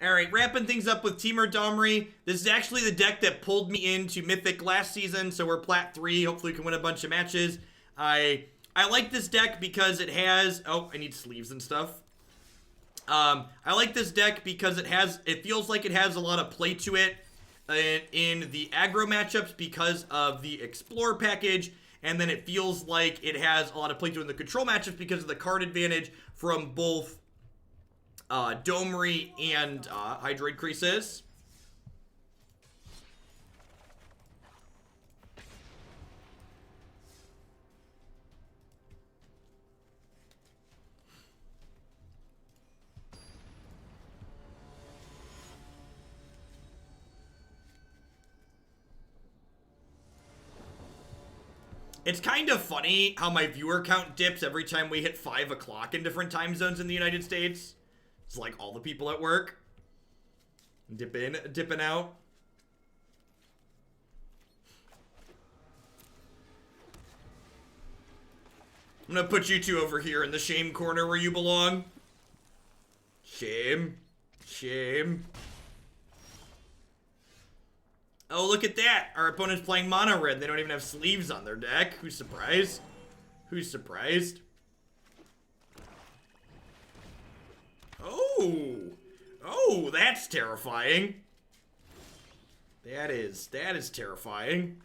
Alright, wrapping things up with Temur Domri. This is actually the deck that pulled me into Mythic last season, so we're Plat 3. Hopefully we can win a bunch of matches. I like this deck because it has... Oh, I need sleeves and stuff. I like this deck because it feels like it has a lot of play to it in the aggro matchups because of the Explore package, and then it feels like it has a lot of play to it in the control matchups because of the card advantage from both Domri and Hydroid Krasis. It's kind of funny how my viewer count dips every time we hit 5 o'clock in different time zones in the United States. It's like all the people at work. Dip in, dipping out. I'm gonna put you two over here in the shame corner where you belong. Shame. Shame. Oh, look at that. Our opponent's playing mono red. They don't even have sleeves on their deck. Who's surprised? Who's surprised? Oh. Oh, that's terrifying. That is terrifying.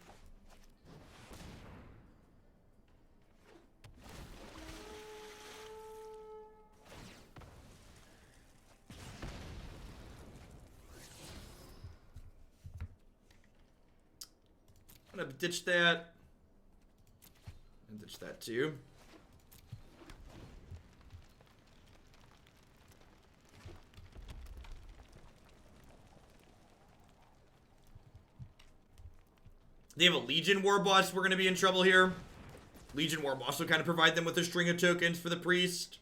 I'm gonna ditch that. And ditch that too. They have a Legion War Boss. We're gonna be in trouble here. Legion War Boss will kind of provide them with a string of tokens for the priest.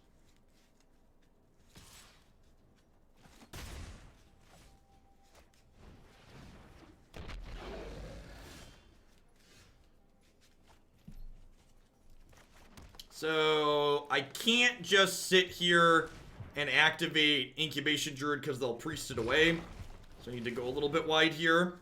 So I can't just sit here and activate Incubation Druid because they'll priest it away. So I need to go a little bit wide here.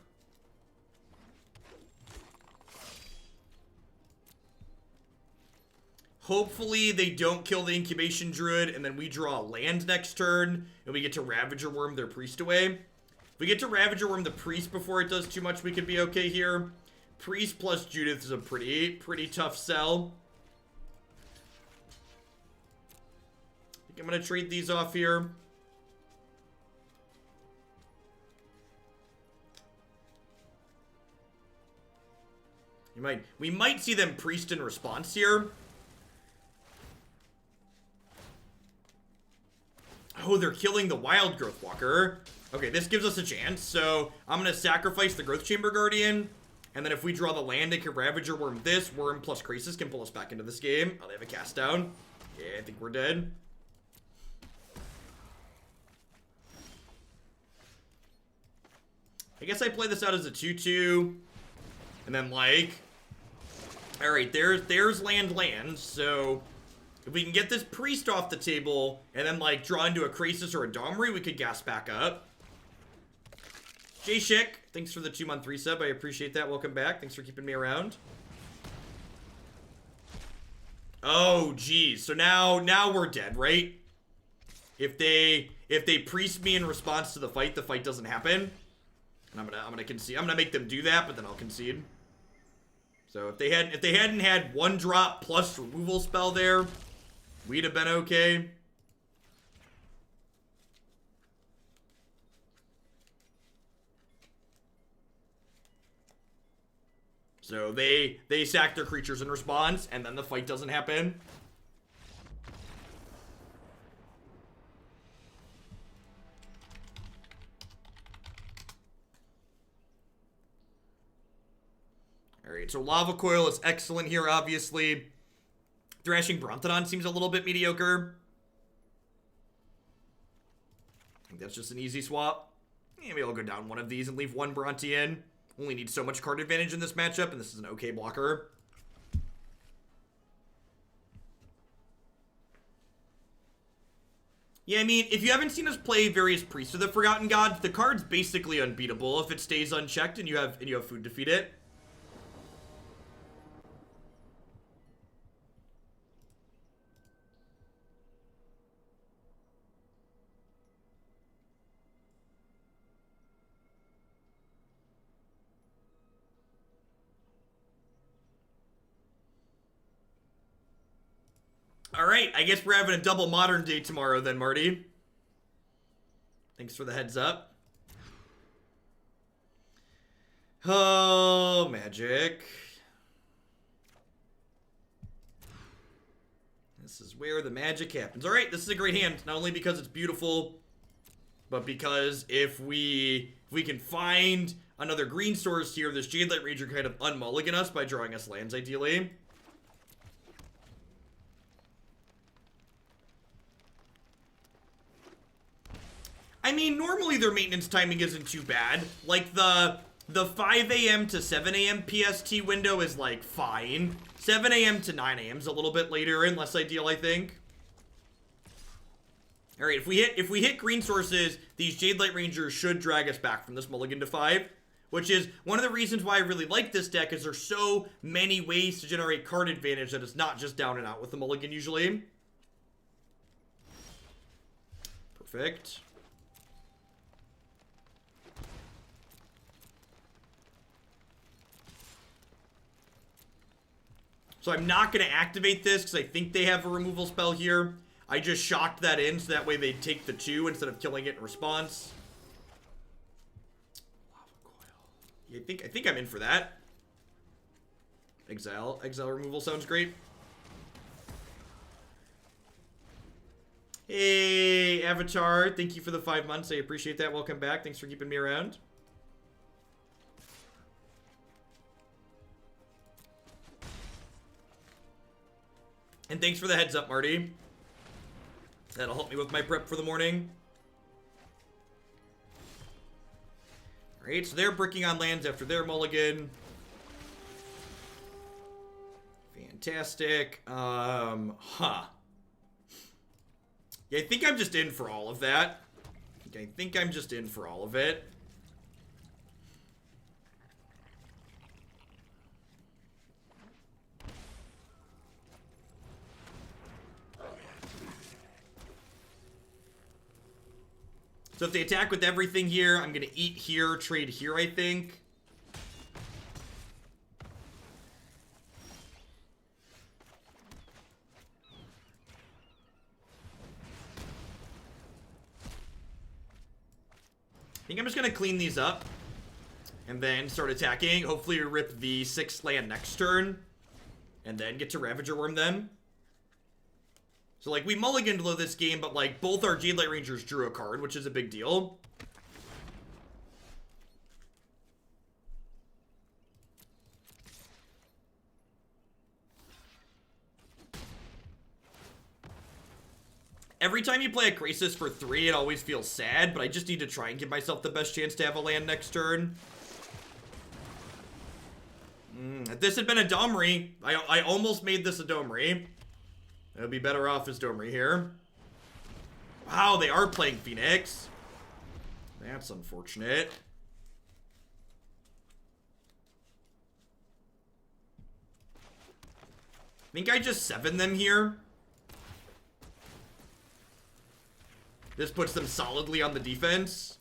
Hopefully they don't kill the Incubation Druid and then we draw a land next turn and we get to Ravager Wurm their priest away. If we get to Ravager Wurm the priest before it does too much, we could be okay here. Priest plus Judith is a pretty tough sell. I think I'm gonna trade these off here. We might see them priest in response here. Oh, they're killing the Wildgrowth Walker. Okay, this gives us a chance. So I'm gonna sacrifice the Growth Chamber Guardian. And then if we draw the land, it can Ravager Wurm this. Wurm plus Krasis can pull us back into this game. Oh, they have a cast down. Yeah, I think we're dead. I guess I play this out as a 2-2. And then, like... Alright, there's land. So, if we can get this priest off the table, and then, like, draw into a Krasis or a Domri, we could gas back up. Jay Schick, thanks for the 2-month resub. I appreciate that. Welcome back. Thanks for keeping me around. Oh, geez. So now we're dead, right? If they priest me in response to the fight doesn't happen. And I'm gonna concede. I'm gonna make them do that, but then I'll concede. So if they hadn't had 1-drop plus removal spell there, we'd have been okay. So they sack their creatures in response, and then the fight doesn't happen. Alright, so Lava Coil is excellent here, obviously. Thrashing Brontodon seems a little bit mediocre. I think that's just an easy swap. Maybe I'll go down one of these and leave one Bronte in. Only need so much card advantage in this matchup, and this is an okay blocker. Yeah, I mean, if you haven't seen us play various Priests of the Forgotten Gods, the card's basically unbeatable if it stays unchecked and you have food to feed it. Alright, I guess we're having a double Modern day tomorrow then, Marty. Thanks for the heads up. Oh, Magic. This is where the magic happens. Alright, this is a great hand. Not only because it's beautiful, but because if we can find another green source here, this Jadelight Ranger kind of unmulligan us by drawing us lands, ideally. I mean, normally their maintenance timing isn't too bad. Like, the 5 a.m. to 7 a.m. PST window is, like, fine. 7 a.m. to 9 a.m. is a little bit later and less ideal, I think. Alright, if we hit green sources, these Jadelight Rangers should drag us back from this mulligan to 5. Which is one of the reasons why I really like this deck, is there's so many ways to generate card advantage that it's not just down and out with the mulligan, usually. Perfect. So I'm not going to activate this because I think they have a removal spell here. I just shocked that in so that way they take the 2 instead of killing it in response. Lava Coil. Yeah, I think I'm in for that. Exile removal sounds great. Hey, Avatar. Thank you for the 5 months. I appreciate that. Welcome back. Thanks for keeping me around. And thanks for the heads up, Marty. That'll help me with my prep for the morning. Alright, so they're bricking on lands after their mulligan. Fantastic. Yeah, I think I'm just in for all of that. I think I'm just in for all of it. So if they attack with everything here, I'm going to eat here, trade here, I think. I think I'm just going to clean these up and then start attacking. Hopefully we rip the 6th land next turn and then get to Ravager Wurm them. So, like, we mulliganed low this game, but, like, both our Jadelight Rangers drew a card, which is a big deal. Every time you play a Krasis for 3, it always feels sad, but I just need to try and give myself the best chance to have a land next turn. If this had been a Domri, I almost made this a Domri. It would be better off as Domri here. Wow, they are playing Phoenix. That's unfortunate. I think I just 7 them here. This puts them solidly on the defense.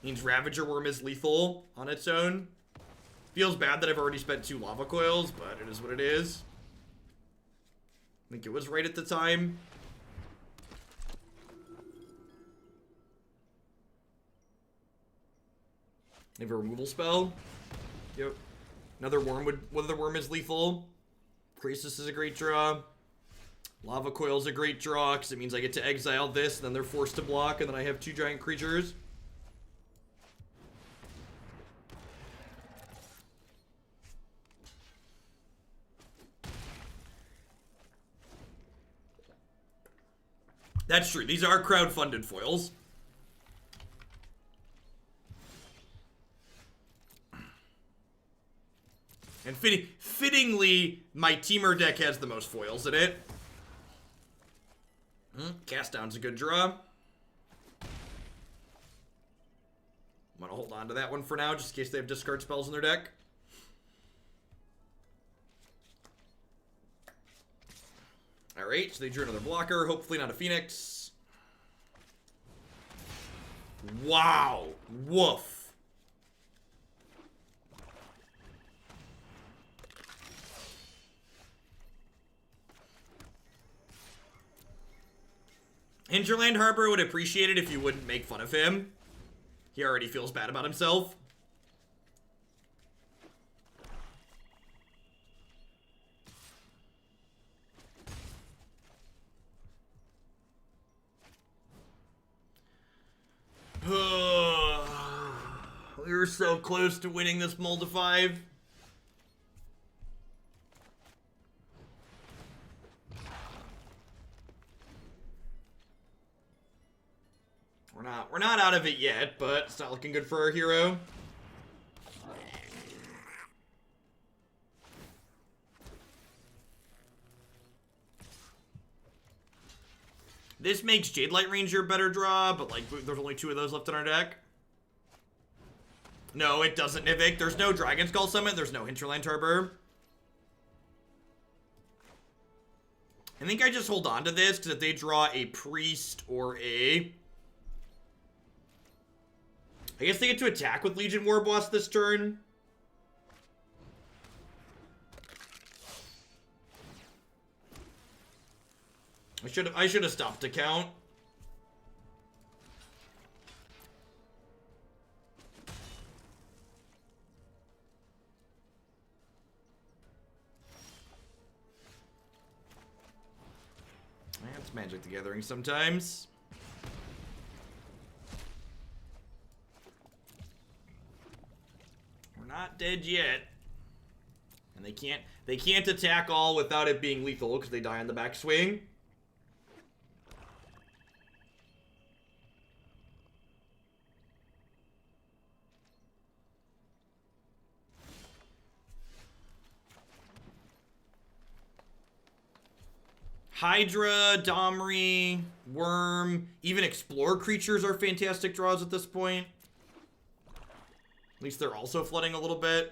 Means Ravager Wurm is lethal on its own. Feels bad that I've already spent 2 Lava Coils, but it is what it is. I think it was right at the time. They have a removal spell. Yep. Another Wurm is lethal. Krasis is a great draw. Lava Coil is a great draw, because it means I get to exile this, and then they're forced to block, and then I have 2 giant creatures. That's true. These are crowd-funded foils. And fittingly, my Temur deck has the most foils in it. Cast down's a good draw. I'm gonna hold on to that one for now, just in case they have discard spells in their deck. Alright, so they drew another blocker, hopefully not a Phoenix. Wow! Woof! Hinterland Harbor would appreciate it if you wouldn't make fun of him. He already feels bad about himself. We were so close to winning this mull to 5. We're not out of it yet, but it's not looking good for our hero. This makes Jadelight Ranger a better draw, but like there's only 2 of those left in our deck. No, it doesn't, Nivik. There's no Dragon Skull Summit. There's no Hinterland Harbor. I think I just hold on to this, because if they draw a Priest or a... I guess they get to attack with Legion Warboss this turn. I should have stopped to count. That's Magic the Gathering sometimes. We're not dead yet. And they can't attack all without it being lethal because they die on the backswing. Hydra, Domri, Wurm, even Explore creatures are fantastic draws at this point. At least they're also flooding a little bit.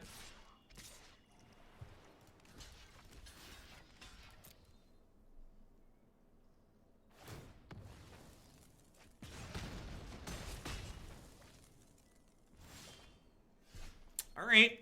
All right.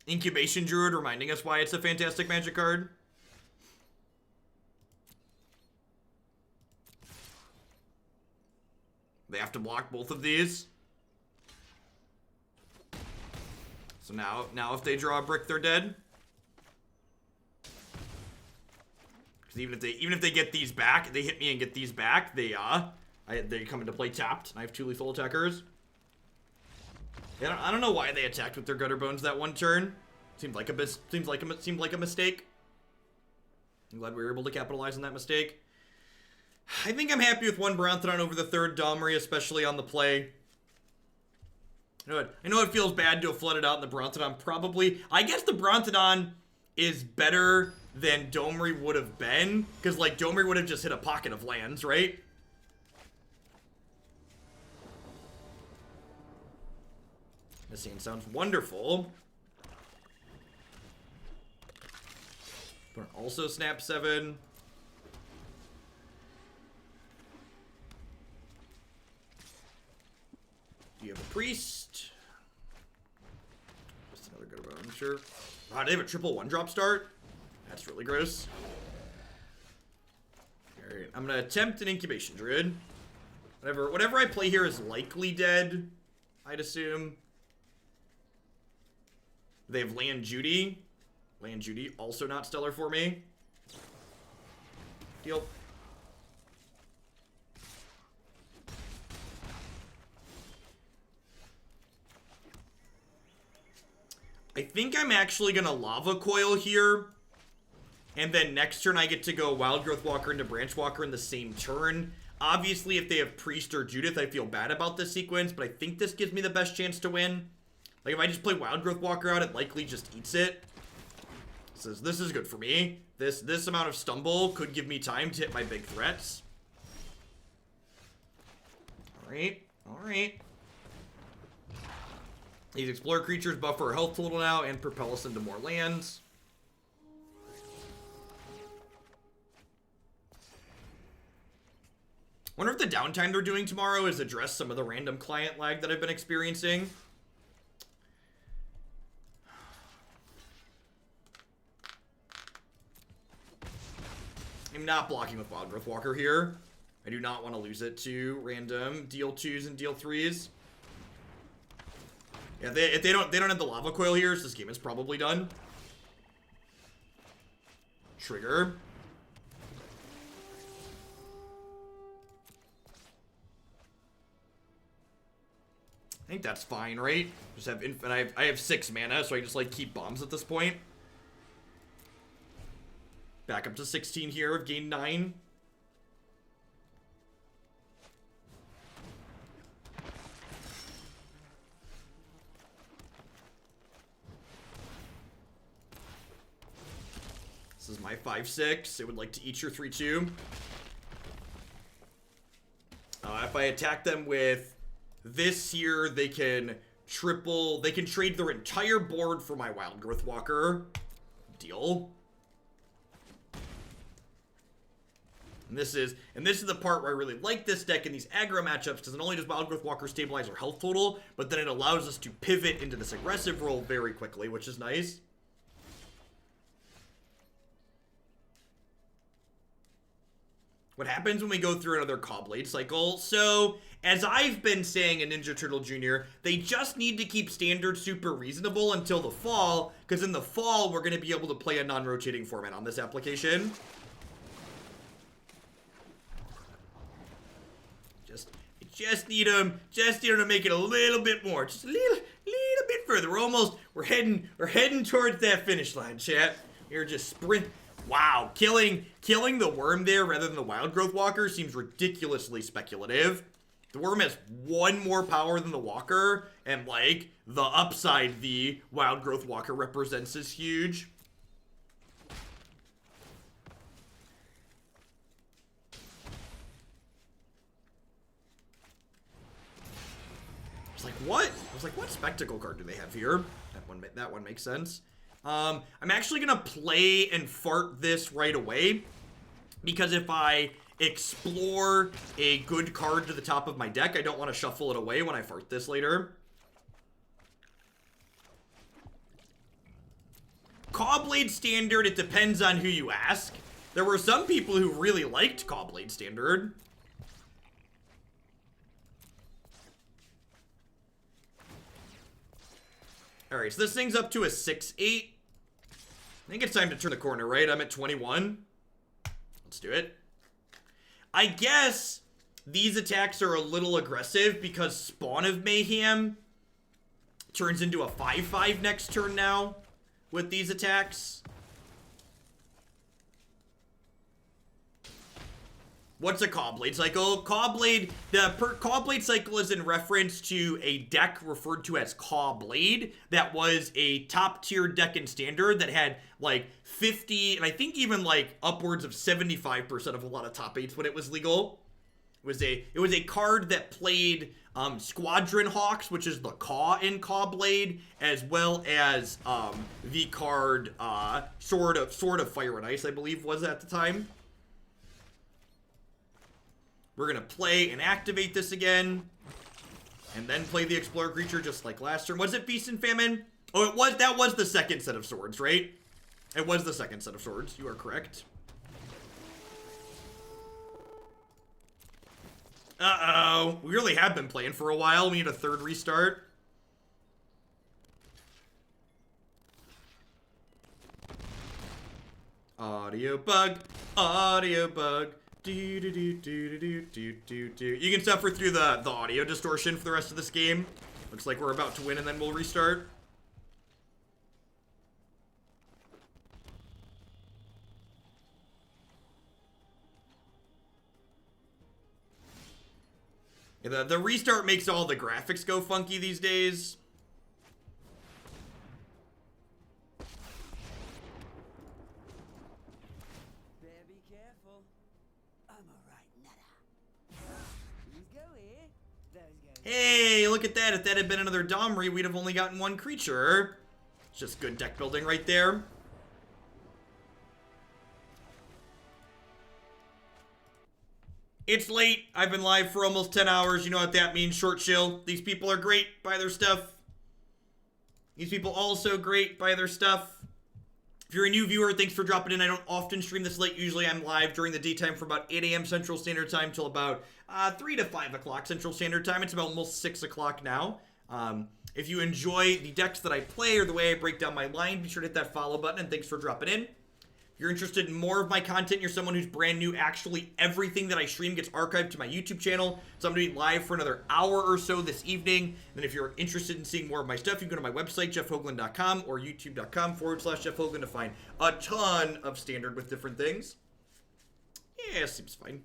Incubation Druid reminding us why it's a fantastic Magic card. They have to block both of these. So now if they draw a brick, they're dead. Because even if they get these back, they hit me and get these back, they come into play tapped. And I have 2 lethal attackers. I don't know why they attacked with their Gutter Bones that one turn. Seemed like a mistake. I'm glad we were able to capitalize on that mistake. I think I'm happy with 1 Brontodon over the 3rd Domri, especially on the play. I know it feels bad to have flooded out in the Brontodon, probably. I guess the Brontodon is better than Domri would have been, because like Domri would have just hit a pocket of lands, right? This scene sounds wonderful. But also snap 7. Do you have a Priest? Just another good bone, sure. Wow, they have a triple 1-drop start? That's really gross. Alright, I'm gonna attempt an Incubation Druid. Whatever I play here is likely dead, I'd assume. They have Land Judy. Land Judy, also not stellar for me. Deal. I think I'm actually gonna Lava Coil here. And then next turn I get to go Wildgrowth Walker into Branchwalker in the same turn. Obviously, if they have Priest or Judith, I feel bad about this sequence, but I think this gives me the best chance to win. Like, if I just play Wildgrowth Walker out, it likely just eats it. So this is good for me. This amount of stumble could give me time to hit my big threats. Alright, alright. These Explorer creatures buffer our health total now and propel us into more lands. Wonder if the downtime they're doing tomorrow is address some of the random client lag that I've been experiencing. I'm not blocking with Wildgrowth Walker here. I do not want to lose it to random deal 2s and deal 3s. Yeah, if they don't have the Lava Coil here, so this game is probably done. Trigger. I think that's fine, right? Just have infinite. I have 6 mana, so I just like keep bombs at this point. Back up to 16 here. I've gained 9. This is my 5/6. It would like to eat your 3/2. If I attack them with this here, they can trade their entire board for my Wildgrowth Walker. Deal. And this is the part where I really like this deck in these aggro matchups, because not only does Wildgrowth Walker stabilize our health total, but then it allows us to pivot into this aggressive role very quickly, which is nice. What happens when we go through another Caw-Blade cycle? So, as I've been saying in Ninja Turtle Jr., they just need to keep standard super reasonable until the fall, because in the fall, we're going to be able to play a non-rotating format on this application. Just need them to make it a little bit more, just a little bit further. We're heading towards that finish line, chat. We're just sprint. Wow, killing the worm there rather than the Wildgrowth Walker seems ridiculously speculative. The worm has 1 more power than the Walker, and like the upside the Wildgrowth Walker represents is huge. I was like, what spectacle card do they have here? That one makes sense. I'm actually gonna play and fart this right away, because if I explore a good card to the top of my deck, I don't want to shuffle it away when I fart this later. Caw-Blade Standard, it depends on who you ask. There were some people who really liked Caw-Blade Standard. Alright, so this thing's up to a 6/8. I think it's time to turn the corner, right? I'm at 21. Let's do it. I guess these attacks are a little aggressive because Spawn of Mayhem turns into a 5/5 next turn now with these attacks. What's a Caw-Blade cycle? The Caw-Blade cycle is in reference to a deck referred to as Caw-Blade that was a top tier deck in Standard that had like 50, and I think even like upwards of 75% of a lot of top 8s when it was legal. It was a card that played Squadron Hawks, which is the Caw in Caw-Blade, as well as the card Sword of Fire and Ice, I believe was at the time. We're going to play and activate this again. And then play the Explorer creature just like last turn. Was it Feast and Famine? Oh, that was the second set of swords, right? It was the second set of swords. You are correct. Uh-oh. We really have been playing for a while. We need a 3rd restart. Audio bug. Audio bug. You can suffer through the audio distortion for the rest of this game. Looks like we're about to win and then we'll restart. The restart makes all the graphics go funky these days. Hey, look at that. If that had been another Domri, we'd have only gotten one creature. It's just good deck building right there. It's late. I've been live for almost 10 hours. You know what that means. Short chill. These people are great. Buy their stuff. These people also great. Buy their stuff. If you're a new viewer, thanks for dropping in. I don't often stream this late. Usually I'm live during the daytime from about 8 a.m. Central Standard Time till about 3 to 5 o'clock Central Standard Time. It's about almost 6 o'clock now. If you enjoy the decks that I play or the way I break down my line, be sure to hit that follow button, and thanks for dropping in. If you're interested in more of my content, you're someone who's brand new, actually everything that I stream gets archived to my YouTube channel. So I'm going to be live for another hour or so this evening. And if you're interested in seeing more of my stuff, you can go to my website, jeffhoagland.com, or youtube.com/Jeff Hoagland to find a ton of standard with different things. Yeah, seems fine.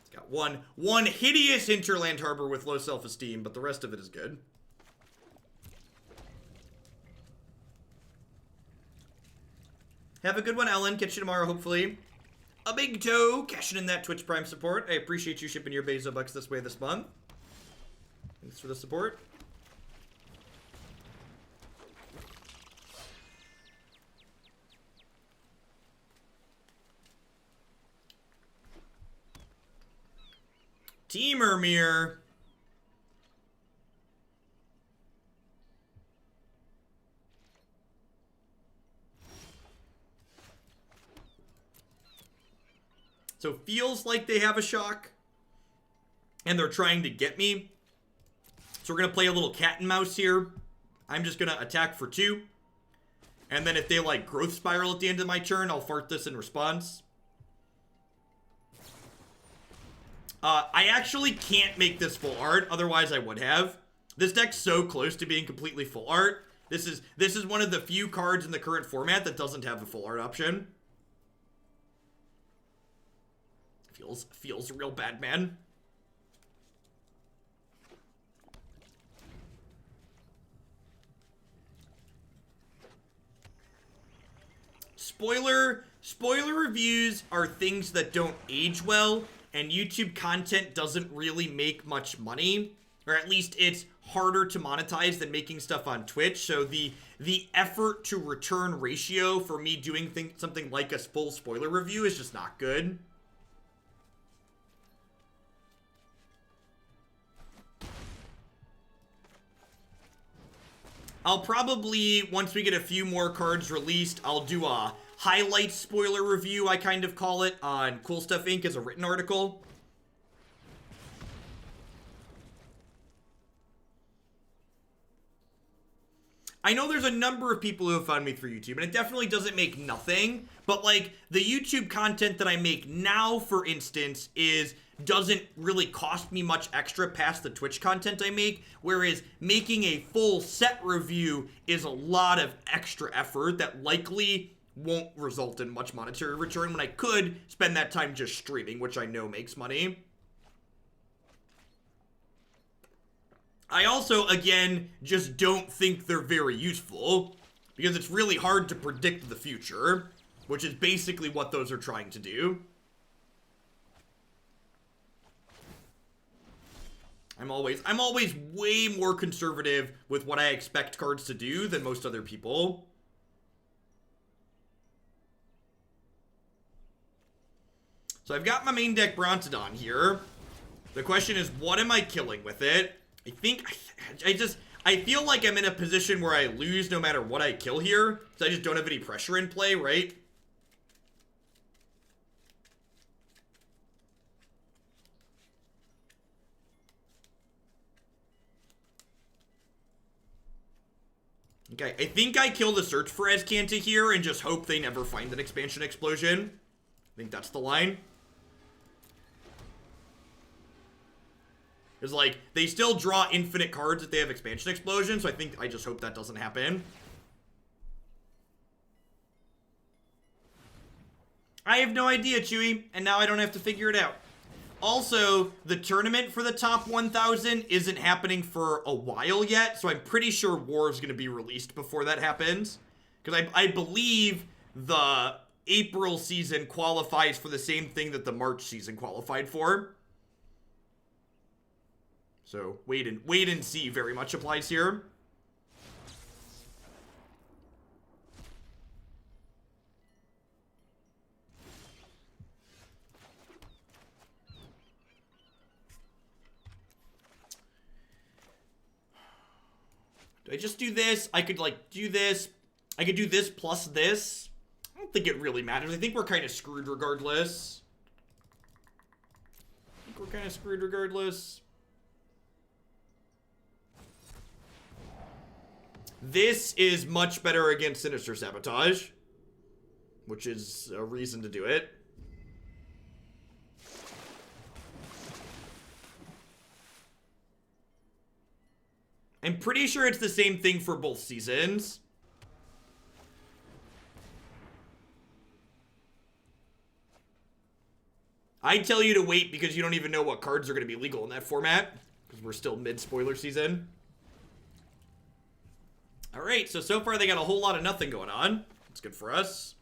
It's got one hideous Hinterland Harbor with low self-esteem, but the rest of it is good. Have a good one, Ellen. Catch you tomorrow, hopefully. A big toe, cashing in that Twitch Prime support. I appreciate you shipping your Bezo bucks this way this month. Thanks for the support. Temur mirror. So feels like they have a shock, and they're trying to get me. So we're going to play a little cat and mouse here. I'm just going to attack for 2. And then if they like growth spiral at the end of my turn, I'll fart this in response. I actually can't make this full art, otherwise I would have. This deck's so close to being completely full art. This is one of the few cards in the current format that doesn't have a full art option. Feels real bad, man. Spoiler reviews are things that don't age well, and YouTube content doesn't really make much money, or at least it's harder to monetize than making stuff on Twitch. So the effort to return ratio for me doing something like a full spoiler review is just not good. I'll probably, once we get a few more cards released, I'll do a highlight spoiler review, I kind of call it, on Cool Stuff Inc. as a written article. I know there's a number of people who have found me through YouTube, and it definitely doesn't make nothing, but like the YouTube content that I make now, for instance, doesn't really cost me much extra past the Twitch content I make, whereas making a full set review is a lot of extra effort that likely won't result in much monetary return when I could spend that time just streaming, which I know makes money. I also, again, just don't think they're very useful, because it's really hard to predict the future, which is basically what those are trying to do. I'm always way more conservative with what I expect cards to do than most other people. So I've got my main deck Brontodon here. The question is, what am I killing with it? I feel like I'm in a position where I lose no matter what I kill here, because I just don't have any pressure in play, right? Okay, I think I kill the Search for Azcanta here and just hope they never find an expansion explosion. I think that's the line. It's like, they still draw infinite cards if they have expansion explosion, so I just hope that doesn't happen. I have no idea, Chewy, and now I don't have to figure it out. also, the tournament for the top 1,000 isn't happening for a while yet, so I'm pretty sure War is going to be released before that happens. Because I believe the April season qualifies for the same thing that the March season qualified for. So, wait and see very much applies here. Do I just do this? I could, like, do this. I could do this plus this. I don't think it really matters. I think we're kind of screwed regardless. This is much better against Sinister Sabotage, which is a reason to do it. I'm pretty sure it's the same thing for both seasons. I tell you to wait because you don't even know what cards are going to be legal in that format, because we're still mid-spoiler season. Alright, so far they got a whole lot of nothing going on. That's good for us.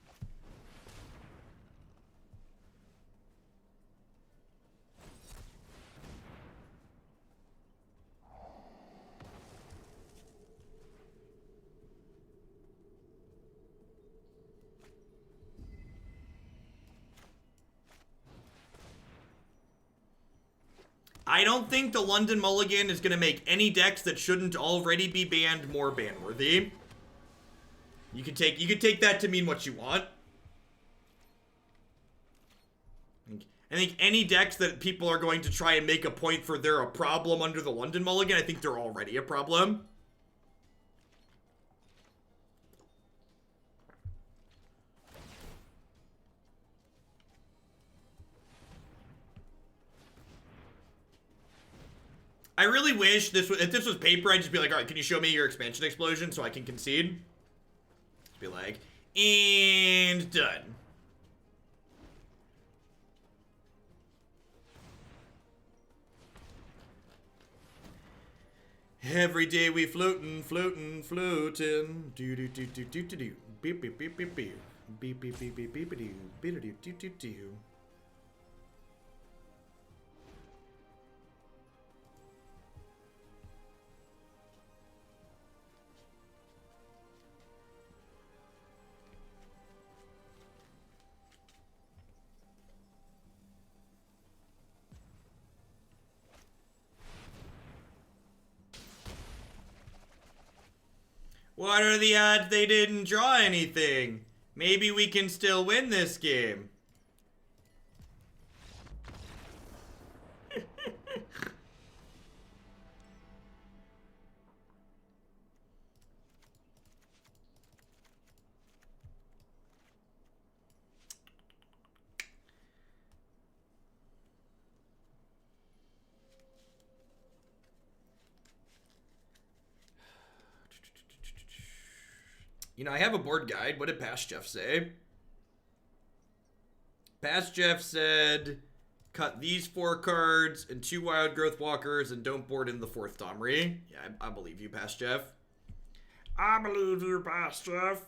I don't think the London Mulligan is going to make any decks that shouldn't already be banned more ban-worthy. You could take that to mean what you want. I think any decks that people are going to try and make a point for they're a problem under the London Mulligan, I think they're already a problem. I really wish if this was paper, I'd just be like, all right, can you show me your expansion explosion so I can concede? Just be like, and done. Every day we floatin'. Do do do do do do do. Beep beep beep beep beep. Beep beep beep beep beep do. Beep do do do do. What are the odds they didn't draw anything? Maybe we can still win this game. You know, I have a board guide. What did Past Jeff say? Past Jeff said, cut these 4 cards and 2 Wildgrowth Walkers and don't board in the 4th Domri. Yeah, I believe you, Past Jeff. I believe you, Past Jeff.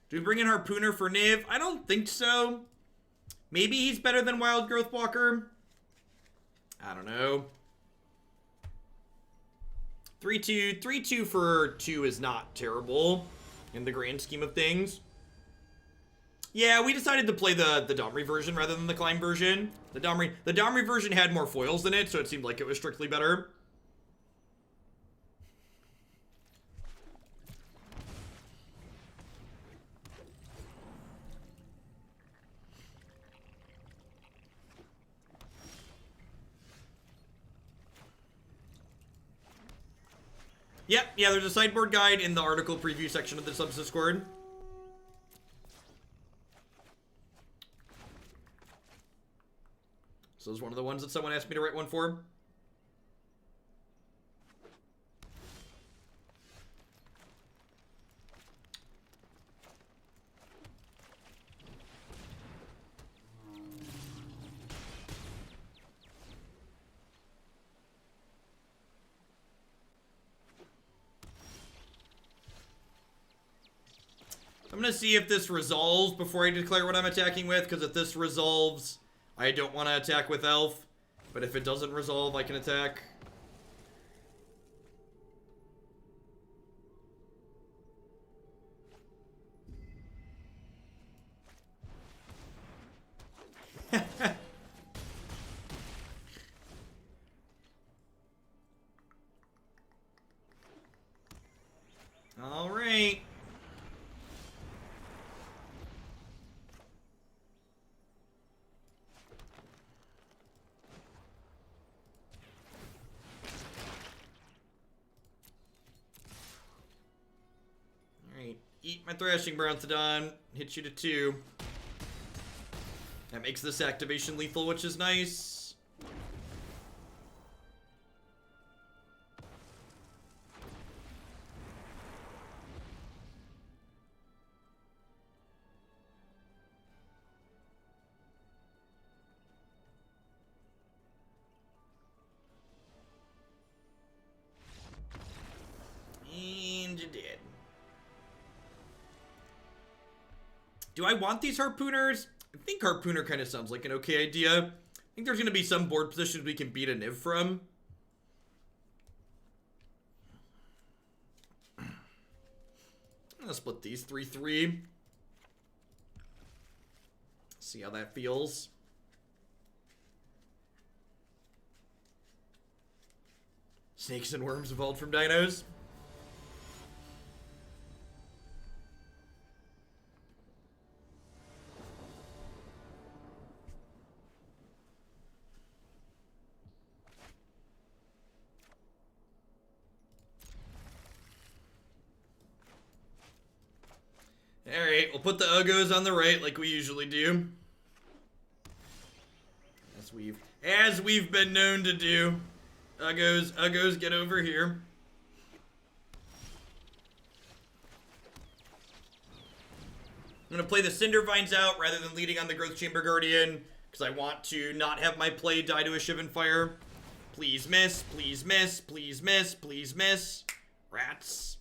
Do we bring in Harpooner for Niv? I don't think so. Maybe he's better than Wildgrowth Walker. I don't know. 3-2. 3-2 for 2 is not terrible in the grand scheme of things. Yeah, we decided to play the Domri version rather than the Climb version. The Domri version had more foils in it, so it seemed like it was strictly better. Yep, yeah, there's a sideboard guide in the article preview section of the subs Discord. So this is one of the ones that someone asked me to write one for. I'm gonna see if this resolves before I declare what I'm attacking with, because if this resolves, I don't want to attack with Elf. But if it doesn't resolve, I can attack. All right. Eat my Thrashing Brontodon. Hit you to 2. That makes this activation lethal, which is nice. And you did. Do I want these Harpooners? I think Harpooner kind of sounds like an okay idea. I think there's going to be some board positions we can beat a Niv from. I'm going to split these 3-3. See how that feels. Snakes and worms evolved from dinos. Alright, we'll put the Uggos on the right like we usually do. As we've been known to do. Uggos, get over here. I'm going to play the Cindervines out rather than leading on the Growth Chamber Guardian, because I want to not have my play die to a Shivan Fire. Please miss, please miss, please miss, please miss. Rats.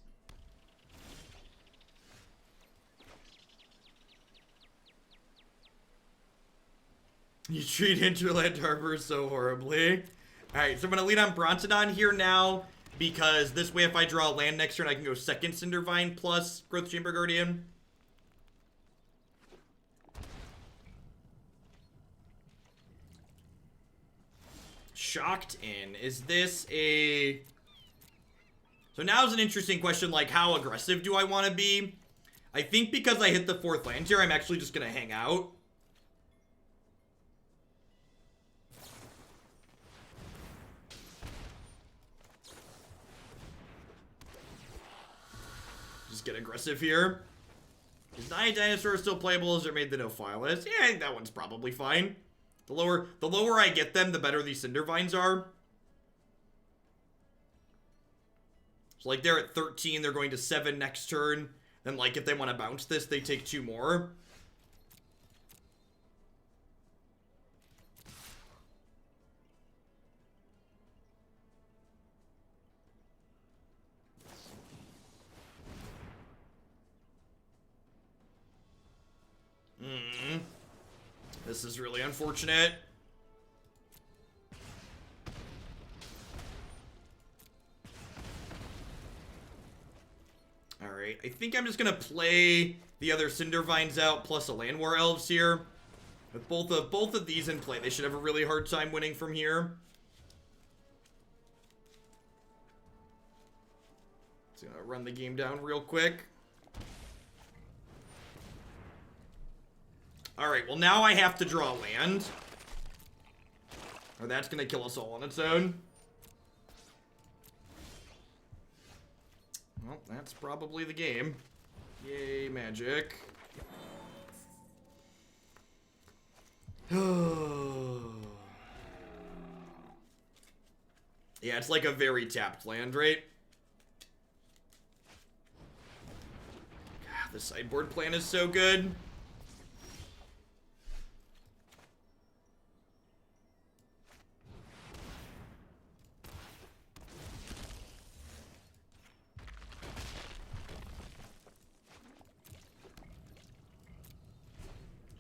You treat Hinterland Harbor so horribly. Alright, so I'm going to lead on Brontodon here now, because this way if I draw a land next turn, I can go second Cindervine plus Growth Chamber Guardian. Shocked in. Is this a... So now is an interesting question, like how aggressive do I want to be? I think because I hit the 4th land here, I'm actually just going to hang out. Get aggressive here. Is Nine Dinosaur still playable as they're made the no file list? Yeah, I think that one's probably fine. The lower I get them, the better these Cindervines are. So like they're at 13, they're going to 7 next turn. Then like if they want to bounce this, they take 2 more. This is really unfortunate. Alright, I think I'm just gonna play the other Cindervines out plus a Llanowar Elves here. With both of these in play, they should have a really hard time winning from here. Just gonna run the game down real quick. Alright, well now I have to draw land. Or that's gonna kill us all on its own. Well, that's probably the game. Yay, magic. Yeah, it's like a very tapped land, right? God, the sideboard plan is so good.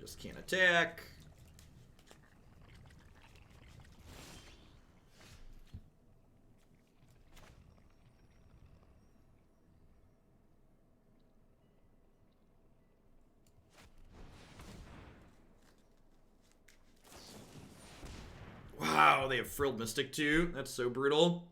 Just can't attack. Wow, they have Frilled Mystic too. That's so brutal.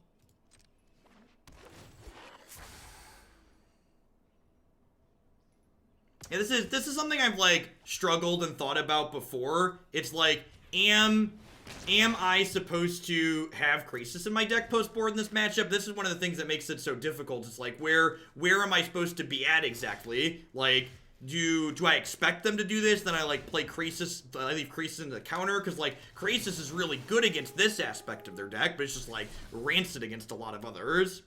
Yeah, this is something I've like struggled and thought about before. It's like, am I supposed to have Krasis in my deck post-board in this matchup? This is one of the things that makes it so difficult. It's like, where am I supposed to be at exactly? Like, do I expect them to do this? Then I like play Krasis, I leave Krasis in the counter, because like Krasis is really good against this aspect of their deck, but it's just like rancid against a lot of others.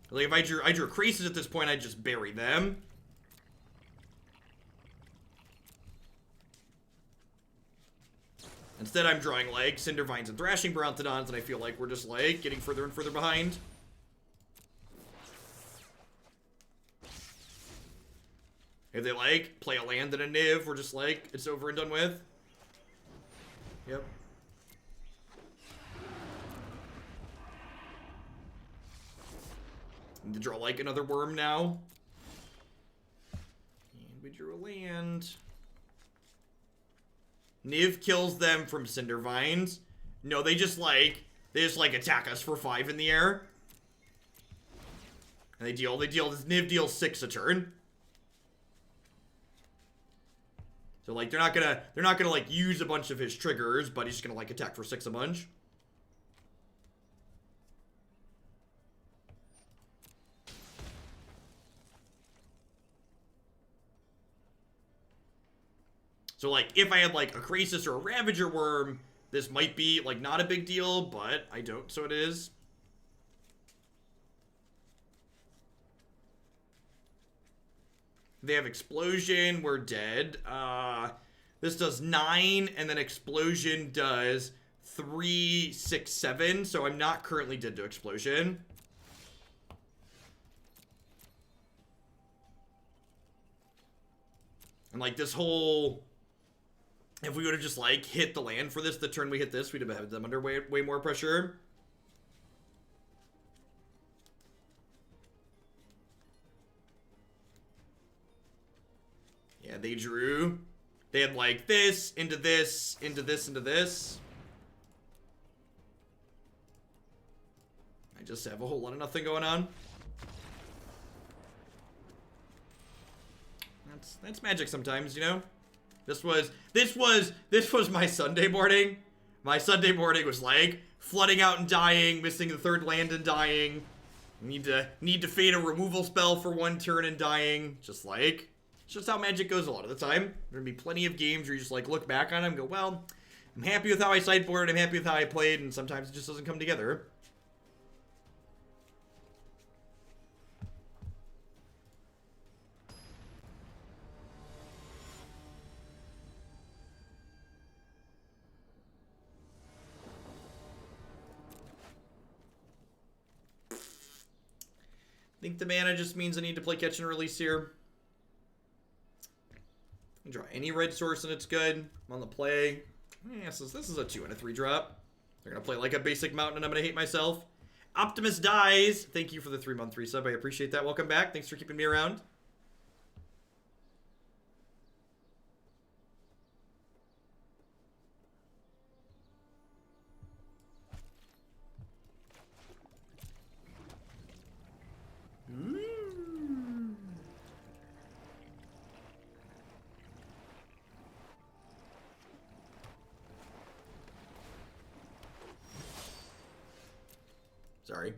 Like if I drew Krasis at this point, I'd just bury them. Instead, I'm drawing like Cindervines and Thrashing Brontodons, and I feel like we're just like getting further and further behind. If they like play a land and a Niv, we're just like it's over and done with. Yep. Need to draw like another Wurm now. And we drew a land. Niv kills them from Cindervines. No, they just like attack us for 5 in the air. And this Niv deals 6 a turn. So like they're not gonna like use a bunch of his triggers, but he's just gonna like attack for 6 a bunch. So like if I had like a Krasis or a Ravager Wurm, this might be like not a big deal, but I don't, so it is. They have Explosion, we're dead. This does 9, and then Explosion does 3, 6, 7, so I'm not currently dead to Explosion. And like this whole... If we would have just like hit the land for this, the turn we hit this, we'd have had them under way more pressure. Yeah, they drew. They had like this, into this, into this, into this. I just have a whole lot of nothing going on. That's magic sometimes, you know? This was my Sunday boarding. My Sunday boarding was like flooding out and dying, missing the third land and dying. Need to fade a removal spell for 1 turn and dying. Just like, it's just how Magic goes a lot of the time. There are gonna be plenty of games where you just like look back on them and go, well, I'm happy with how I sideboarded, I'm happy with how I played, and sometimes it just doesn't come together. I think the mana just means I need to play catch and release here. I draw any red source and it's good. I'm on the play. Yeah, so this is a 2 and a 3 drop. They're going to play like a basic mountain and I'm going to hate myself. Optimus dies. Thank you for the 3-month resub. I appreciate that. Welcome back. Thanks for keeping me around.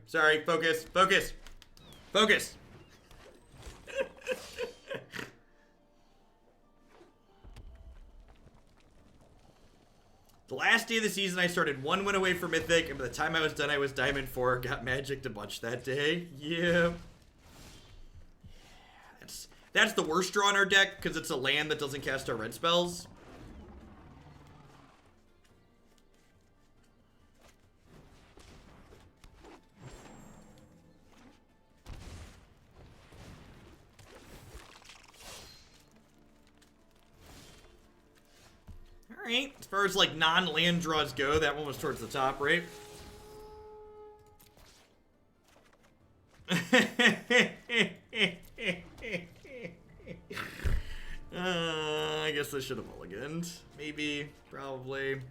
Sorry, focus. The last day of the season, I started 1 win away from Mythic, and by the time I was done, I was Diamond 4. Got Magicked a bunch that day. Yeah. That's the worst draw in our deck, because it's a land that doesn't cast our red spells. Alright, as far as like non-land draws go, that one was towards the top, right? I guess I should have mulliganed. Maybe, probably.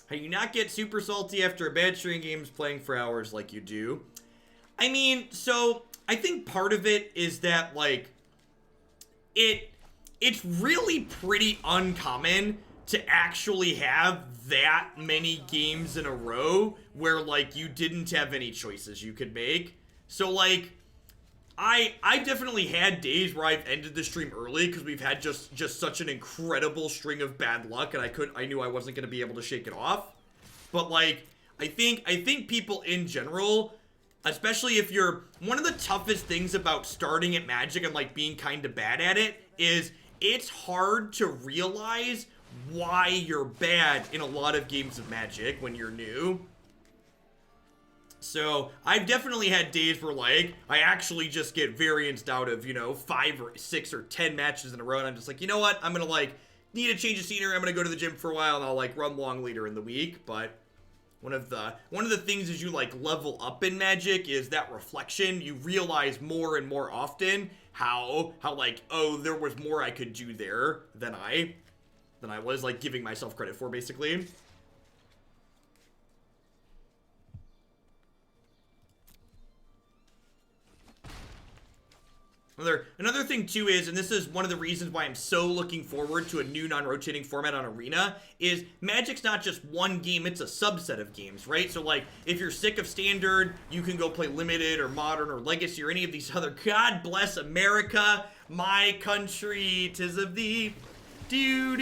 How do you not get super salty after a bad string games playing for hours like you do? I mean, so I think part of it is that like it's really pretty uncommon to actually have that many games in a row where like you didn't have any choices you could make. So like I definitely had days where I've ended the stream early because we've had just such an incredible string of bad luck, and I knew I wasn't gonna be able to shake it off. But like I think people in general, especially if you're, one of the toughest things about starting at Magic and like being kind of bad at it is it's hard to realize why you're bad in a lot of games of Magic when you're new. So I've definitely had days where like I actually just get varianced out of, you know, 5 or 6 or 10 matches in a row, and I'm just like, you know what, I'm gonna like need a change of scenery, I'm gonna go to the gym for a while, and I'll like run long leader in the week. But one of the things as you like level up in Magic is that reflection. You realize more and more often how like, oh, there was more I could do there than I was like giving myself credit for, basically. Another thing too is, and this is one of the reasons why I'm so looking forward to a new non-rotating format on Arena, is Magic's not just one game, it's a subset of games, right? So like, if you're sick of Standard, you can go play Limited or Modern or Legacy or any of these other, God bless America, my country, 'tis of thee. I'm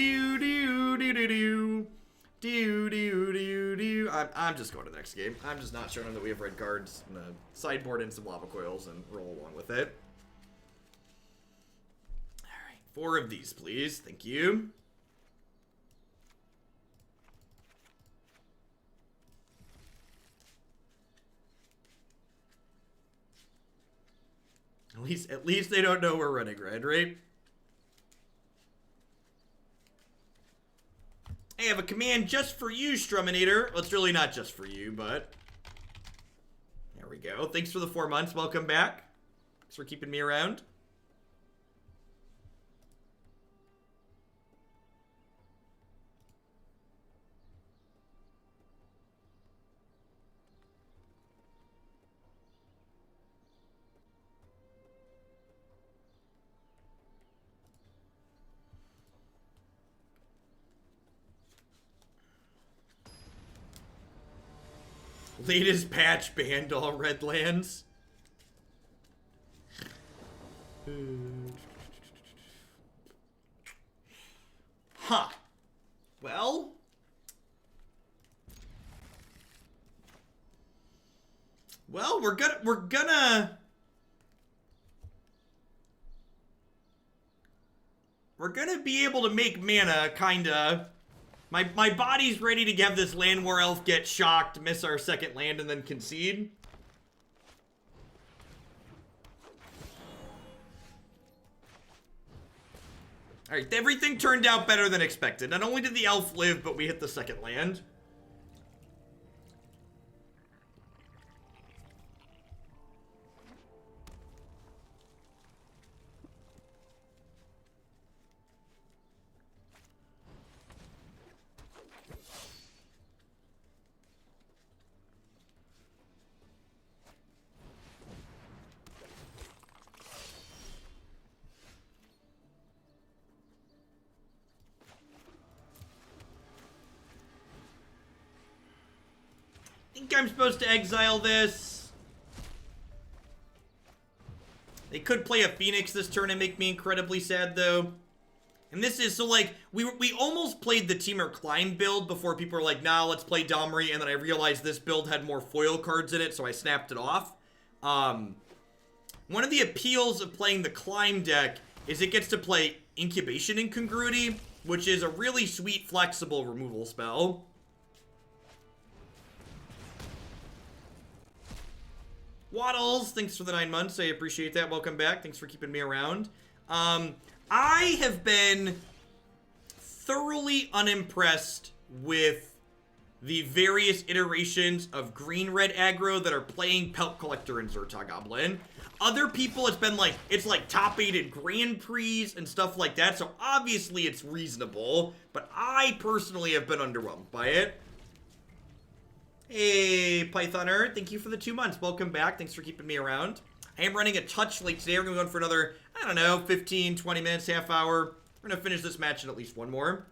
just going to the next game. I'm just not showing them that we have red cards. I'm gonna sideboard in some Lava Coils and roll along with it. 4 of these, please. Thank you. At least they don't know we're running red, right? I have a command just for you, Struminator. Well, it's really not just for you, but there we go. Thanks for the 4 months. Welcome back. Thanks for keeping me around. Latest patch banned all red lands. Huh. Well. Well, we're gonna be able to make mana, kinda. My body's ready to have this Llanowar Elf get shocked, miss our second land, and then concede. Alright, everything turned out better than expected. Not only did the elf live, but we hit the second land. I think I'm supposed to exile this. They could play a Phoenix this turn and make me incredibly sad, though. And this is, so like, we almost played the Temur Climb build before people were like, nah, let's play Domri, and then I realized this build had more foil cards in it, so I snapped it off. One of the appeals of playing the Climb deck is it gets to play Incubation Incongruity, which is a really sweet, flexible removal spell. Waddles, thanks for the 9 months. I appreciate that. Welcome back. Thanks for keeping me around. I have been thoroughly unimpressed with the various iterations of green-red aggro that are playing Pelt Collector and Zerta Goblin. Other people, it's like top-8 Grand Prix and stuff like that, so obviously it's reasonable, but I personally have been underwhelmed by it. Hey, Pythoner, thank you for the 2 months. Welcome back. Thanks for keeping me around. I am running a touch late today. We're going to go on for another, I don't know, 15, 20 minutes, half hour. We're going to finish this match in at least one more.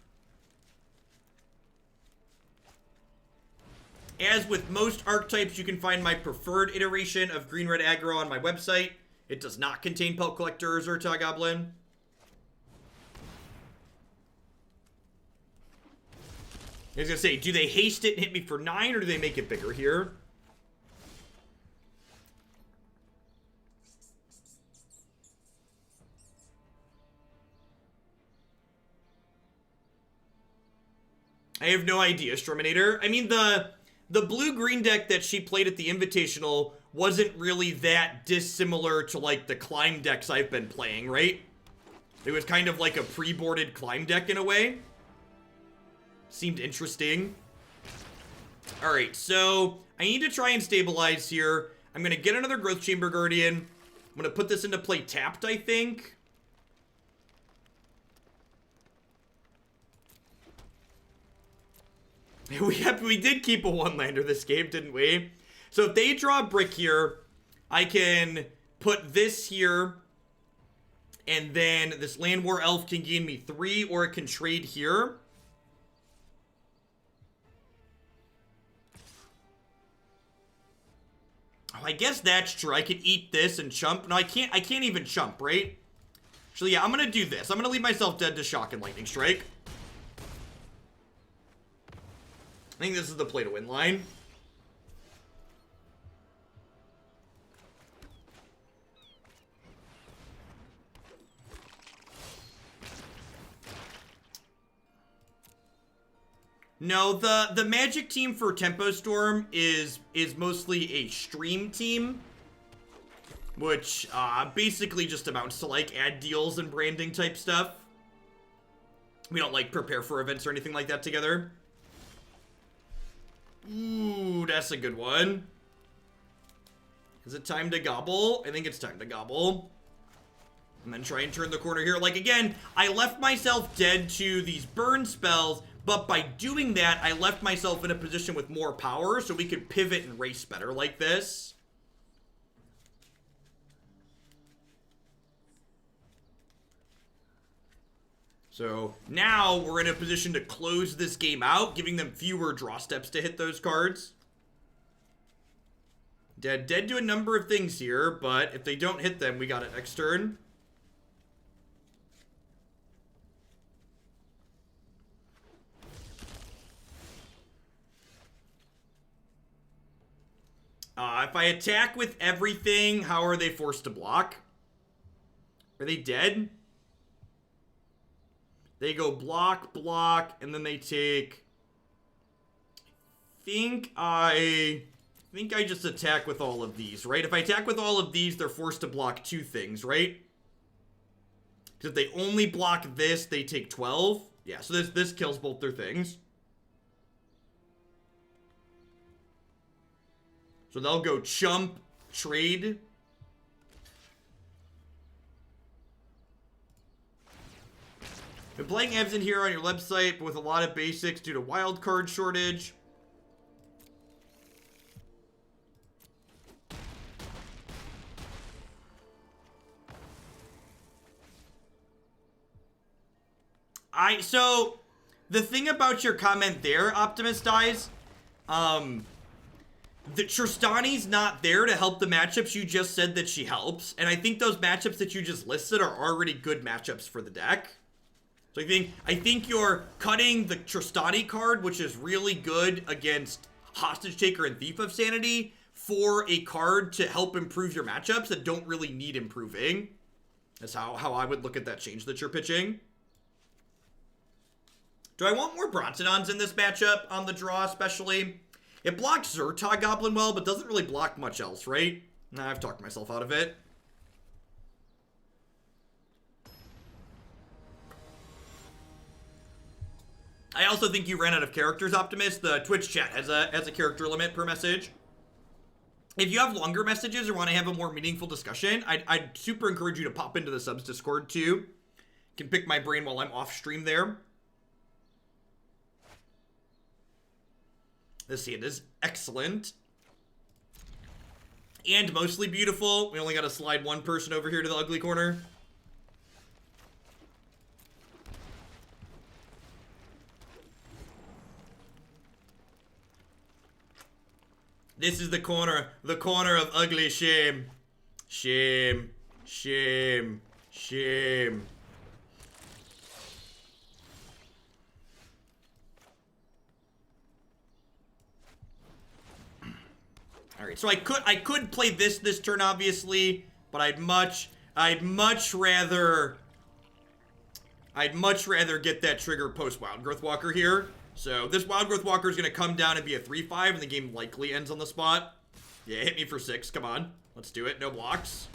As with most archetypes, you can find my preferred iteration of green-red aggro on my website. It does not contain Pelt Collector or Zerta Goblin. I was going to say, do they haste it and hit me for 9, or do they make it bigger here? I have no idea, Struminator. I mean, the blue-green deck that she played at the Invitational wasn't really that dissimilar to, like, the climb decks I've been playing, right? It was kind of like a pre-boarded climb deck in a way. Seemed interesting. Alright, so I need to try and stabilize here. I'm going to get another Growth Chamber Guardian. I'm going to put this into play tapped, I think. We did keep a one-lander this game, didn't we? So if they draw a brick here, I can put this here, and then this Llanowar Elf can gain me 3, or it can trade here. Oh, I guess that's true. I could eat this and chump. No, I can't even chump, right? Actually, yeah, I'm gonna do this. I'm gonna leave myself dead to Shock and Lightning Strike. I think this is the play to win line. No, the Magic team for Tempo Storm is mostly a stream team, which basically just amounts to like add deals and branding type stuff. We don't like prepare for events or anything like that together. Ooh, that's a good one. Is it time to gobble? I think it's time to gobble. And then try and turn the corner here. Like, again, I left myself dead to these burn spells, but by doing that, I left myself in a position with more power, so we could pivot and race better like this. So now we're in a position to close this game out, giving them fewer draw steps to hit those cards. Dead to a number of things here, but if they don't hit them, we got it next turn. If I attack with everything, how are they forced to block? Are they dead? They go block, block, and then they take... I think I just attack with all of these, right? If I attack with all of these, they're forced to block 2 things, right? Because if they only block this, they take 12. Yeah, so this kills both their things. So they'll go chump, trade. Been playing Ebs in here on your website, but with a lot of basics due to wild card shortage. So, the thing about your comment there, Optimus Dies, the Tristani's not there to help the matchups you just said that she helps, and I think those matchups that you just listed are already good matchups for the deck. So I think you're cutting the Tristani card, which is really good against Hostage Taker and Thief of Sanity, for a card to help improve your matchups that don't really need improving. That's how I would look at that change that you're pitching. Do I want more Brontodons in this matchup on the draw, especially? It blocks Zertog Goblin well, but doesn't really block much else, right? Nah, I've talked myself out of it. I also think you ran out of characters, Optimus. The Twitch chat has a character limit per message. If you have longer messages or want to have a more meaningful discussion, I'd super encourage you to pop into the subs Discord too. You can pick my brain while I'm off stream there. This hand is excellent. And mostly beautiful. We only got to slide one person over here to the ugly corner. This is the corner of ugly shame. Shame, shame, shame. All right, so I could play this turn, obviously, but I'd much rather get that trigger post Wildgrowth Walker here. So this Wildgrowth Walker is gonna come down and be a 3/5, and the game likely ends on the spot. Yeah, hit me for 6. Come on, let's do it. No blocks.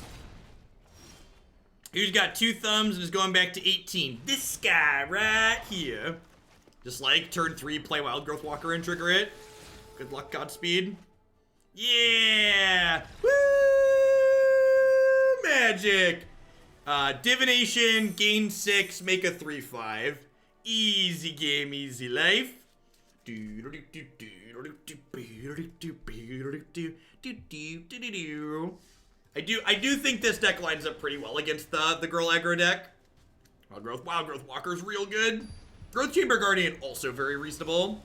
He's got 2 thumbs and is going back to 18. This guy right here. Just like turn 3, play Wildgrowth Walker and trigger it. Good luck, Godspeed. Yeah! Woo! Magic! Divination, gain 6, make a 3/5. Easy game, easy life. I do think this deck lines up pretty well against the girl aggro deck. Wildgrowth Walker's real good. Growth Chamber Guardian, also very reasonable.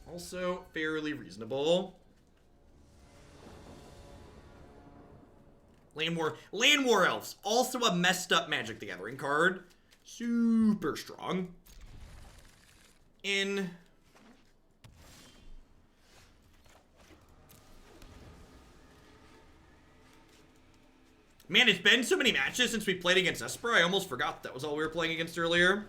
Also fairly reasonable. Llanowar Elves, also a messed up Magic the Gathering card. Super strong. Man, it's been so many matches since we played against Esper, I almost forgot that was all we were playing against earlier.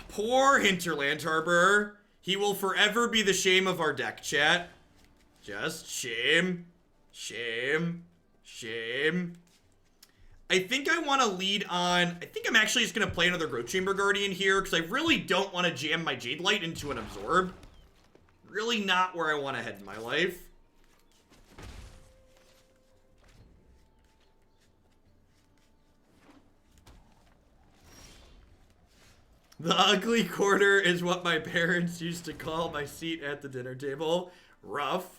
Poor Hinterland Harbor. He will forever be the shame of our deck, chat. Just shame. Shame. Shame. I think I want to lead on... I think I'm actually just going to play another Growth Chamber Guardian here, because I really don't want to jam my Jadelight into an Absorb. Really not where I want to head in my life. The ugly corner is what my parents used to call my seat at the dinner table. Rough.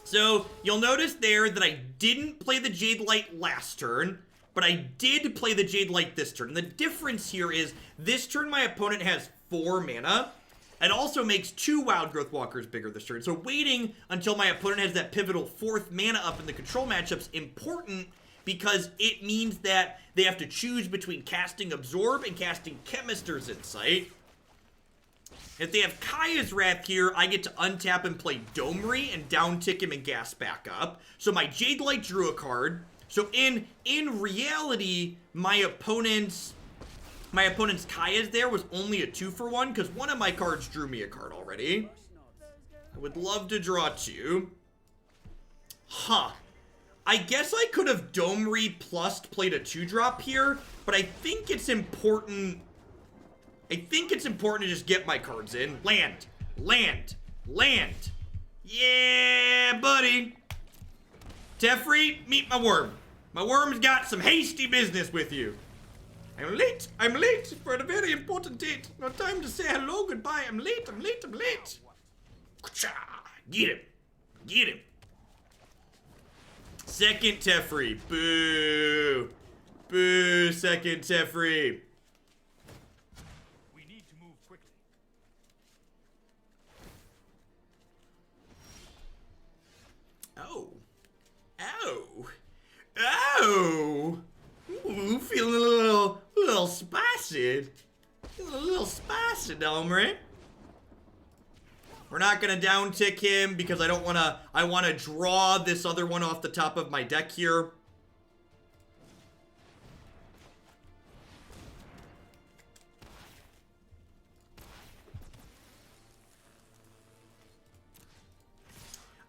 So, you'll notice there that I didn't play the Jadelight last turn, but I did play the Jadelight this turn. And the difference here is, this turn my opponent has 4 mana. It also makes 2 Wildgrowth Walkers bigger this turn. So waiting until my opponent has that pivotal 4th mana up in the control matchup's important, because it means that they have to choose between casting Absorb and casting Chemist's Insight. If they have Kaya's Wrath here, I get to untap and play Domri and downtick him and gas back up. So my Jadelight drew a card. So in reality, my opponent's Kaya's there was only a 2-for-1 because one of my cards drew me a card already. I would love to draw 2. Huh. I guess I could have Domri plus played a 2-drop here, but I think it's important... to just get my cards in. Land. Land. Land. Yeah, buddy. Teferi, meet my worm. My worm's got some hasty business with you. I'm late. I'm late for a very important date. No time to say hello, goodbye. I'm late. I'm late. I'm late. Get him. Get him. Second Teferi. Boo. Boo, second Teferi. Oh. Oh. Oh. Ooh, feeling a little spicy. Feeling a little spicy, Domri. We're not gonna downtick him because I wanna draw this other one off the top of my deck here.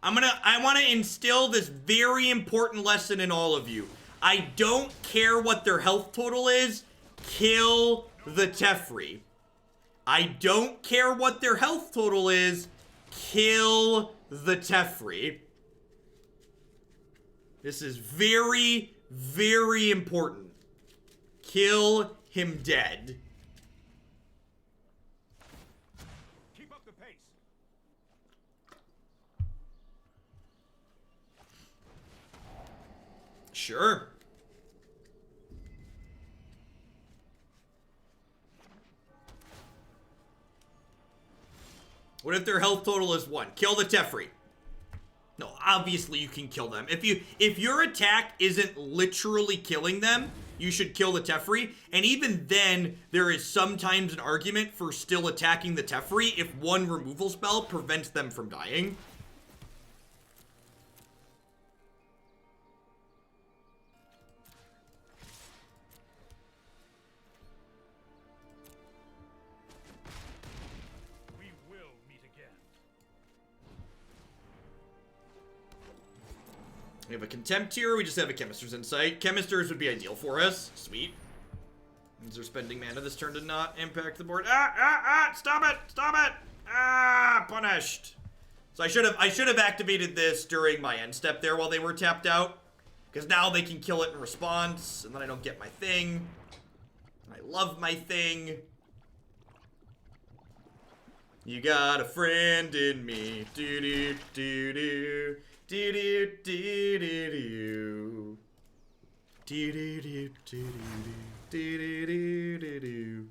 I want to instill this very important lesson in all of you. I don't care what their health total is. Kill the Teferi. I don't care what their health total is. Kill the Teferi. This is very, very important. Kill him dead. Keep up the pace. Sure. What if their health total is 1? Kill the Teferi. No, obviously you can kill them. If your attack isn't literally killing them, you should kill the Teferi. And even then, there is sometimes an argument for still attacking the Teferi if one removal spell prevents them from dying. We have a Contempt here. We just have a Chemister's Insight. Chemisters would be ideal for us. Sweet. Means they're spending mana this turn to not impact the board. Stop it! Stop it! Punished. So I should have activated this during my end step there while they were tapped out. Because now they can kill it in response, and then I don't get my thing. I love my thing. You got a friend in me. Do do do. Do do do do do do do do do do do do do.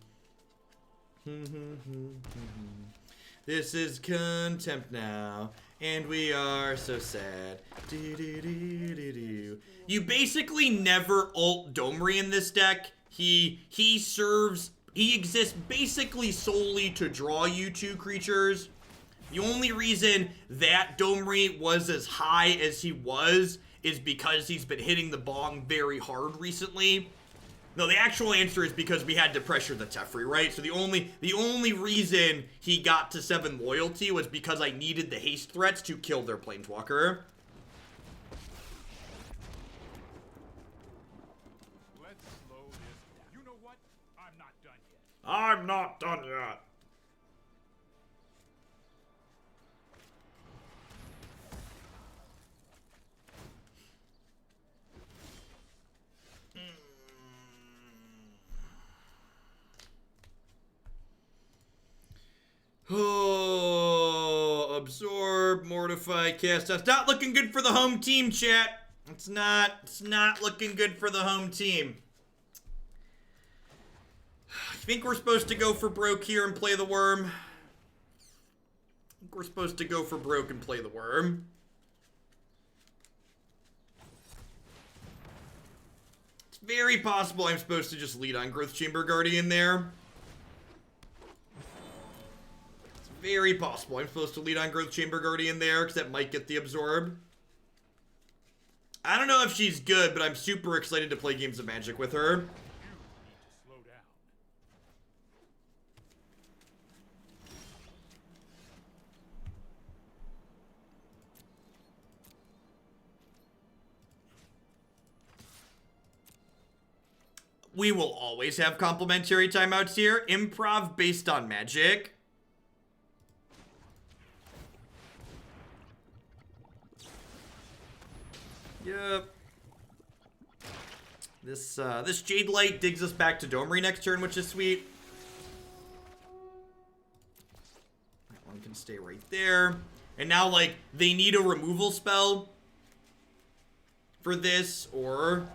This is Contempt now, and we are so sad. Do do do do do. You basically never ult Domri in this deck. He exists basically solely to draw you 2 creatures. The only reason that Domri was as high as he was is because he's been hitting the bong very hard recently. No, the actual answer is because we had to pressure the Teferi, right? So the only reason he got to 7 loyalty was because I needed the haste threats to kill their Planeswalker. Let's slow this down. You know what? I'm not done yet. I'm not done yet. Oh, absorb, mortify, cast out. It's not looking good for the home team, chat. It's not looking good for the home team. I think we're supposed to go for broke here and play the worm. I think we're supposed to go for broke and play the worm. It's very possible I'm supposed to just lead on Growth Chamber Guardian there. Very possible I'm supposed to lead on Growth Chamber Guardian there, because that might get the absorb. I don't know if she's good, but I'm super excited to play games of Magic with her. You need to slow down. We will always have complementary timeouts here. Improv based on Magic. Yep. This Jadelight digs us back to Domri next turn, which is sweet. That one can stay right there. And now, like, they need a removal spell for this, or...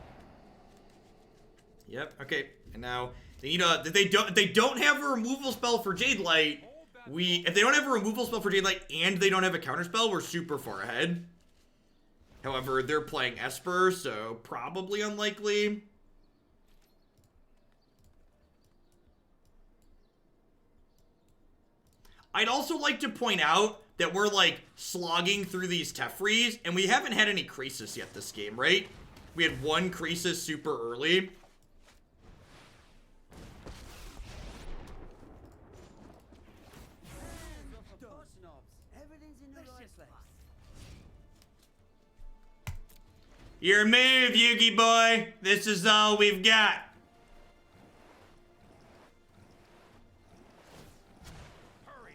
Yep, okay. And now they need a... If they don't have a removal spell for Jadelight, if they don't have a removal spell for Jadelight and they don't have a counterspell, we're super far ahead. However, they're playing Esper, so probably unlikely. I'd also like to point out that we're, like, slogging through these Teferis, and we haven't had any Krasis yet this game, right? We had 1 Krasis super early. Your move, Yugi boy. This is all we've got. Hurry.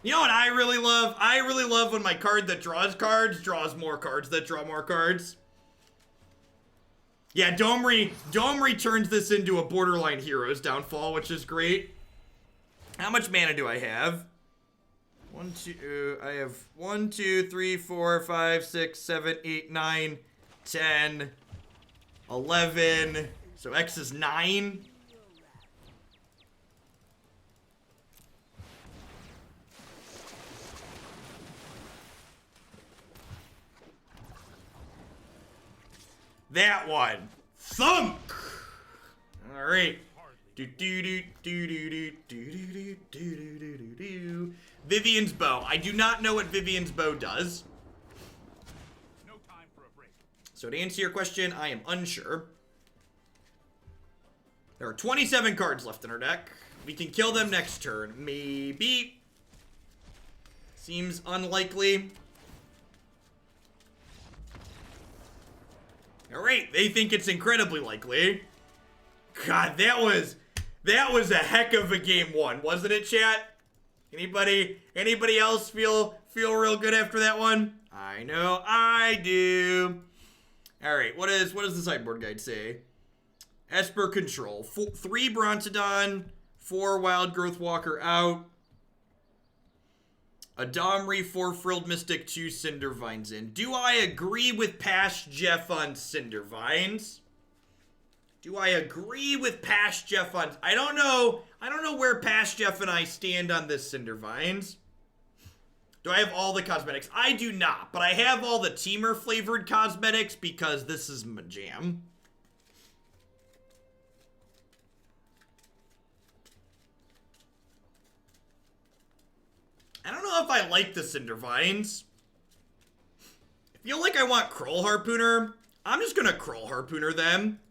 You know what I really love? I really love when my card that draws cards draws more cards that draw more cards. Yeah, Domri turns this into a borderline hero's downfall, which is great. How much mana do I have? I have 1, 2, 3, 4, 5, 6, 7, 8, 9, 10, 11. So X is 9. That one. Thunk! Alright. Vivian's Bow. I do not know what Vivian's Bow does. No time for a break. So to answer your question, I am unsure. There are 27 cards left in our deck. We can kill them next turn. Maybe. Seems unlikely. Alright, they think it's incredibly likely. God, that was a heck of a game one, wasn't it, chat? Anybody else feel real good after that one? I know I do. Alright, what does the sideboard guide say? Esper control. 3 Brontodon, 4 Wildgrowth Walker out. A Domri, 4 Frilled Mystic, 2 Cindervines in. Do I agree with Past Jeff on Cindervines? Do I agree with Past Jeff on... I don't know where Past Jeff and I stand on this Cindervines. Do I have all the cosmetics? I do not, but I have all the Temur flavored cosmetics because this is my jam. I don't know if I like the Cindervines. I feel like I want Kraul Harpooner. I'm just gonna Kraul Harpooner them.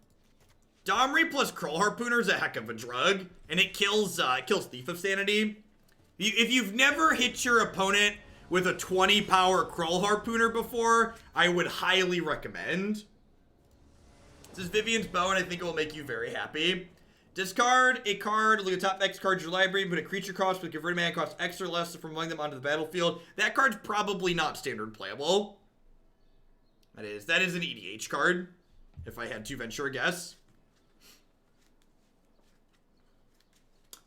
Domri plus Kraul Harpooner is a heck of a drug, and it kills Thief of Sanity. If you've never hit your opponent with a 20 power Kraul Harpooner before, I would highly recommend. This is Vivian's Bow, and I think it will make you very happy. Discard a card, look at the top X cards in your library, put a creature cost with converted mana cost X or less from among them onto the battlefield. That card's probably not standard playable. That is an EDH card, if I had to venture a guess.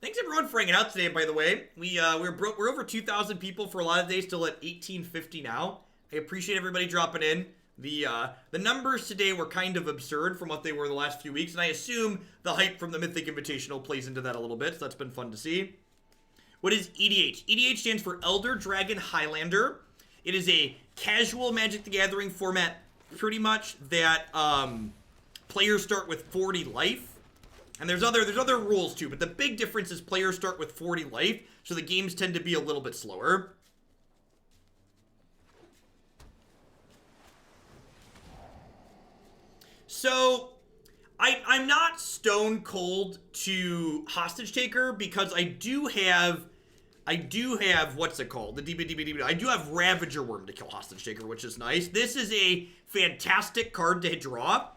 Thanks everyone for hanging out today, by the way. We're over 2,000 people for a lot of days, still at 1850 now. I appreciate everybody dropping in. The numbers today were kind of absurd from what they were the last few weeks, and I assume the hype from the Mythic Invitational plays into that a little bit, so that's been fun to see. What is EDH? EDH stands for Elder Dragon Highlander. It is a casual Magic the Gathering format, pretty much, that players start with 40 life. And there's other rules too, but the big difference is players start with 40 life, so the games tend to be a little bit slower. So, I'm not stone cold to Hostage Taker because I do have what's it called? I do have Ravager Wurm to kill Hostage Taker, which is nice. This is a fantastic card to draw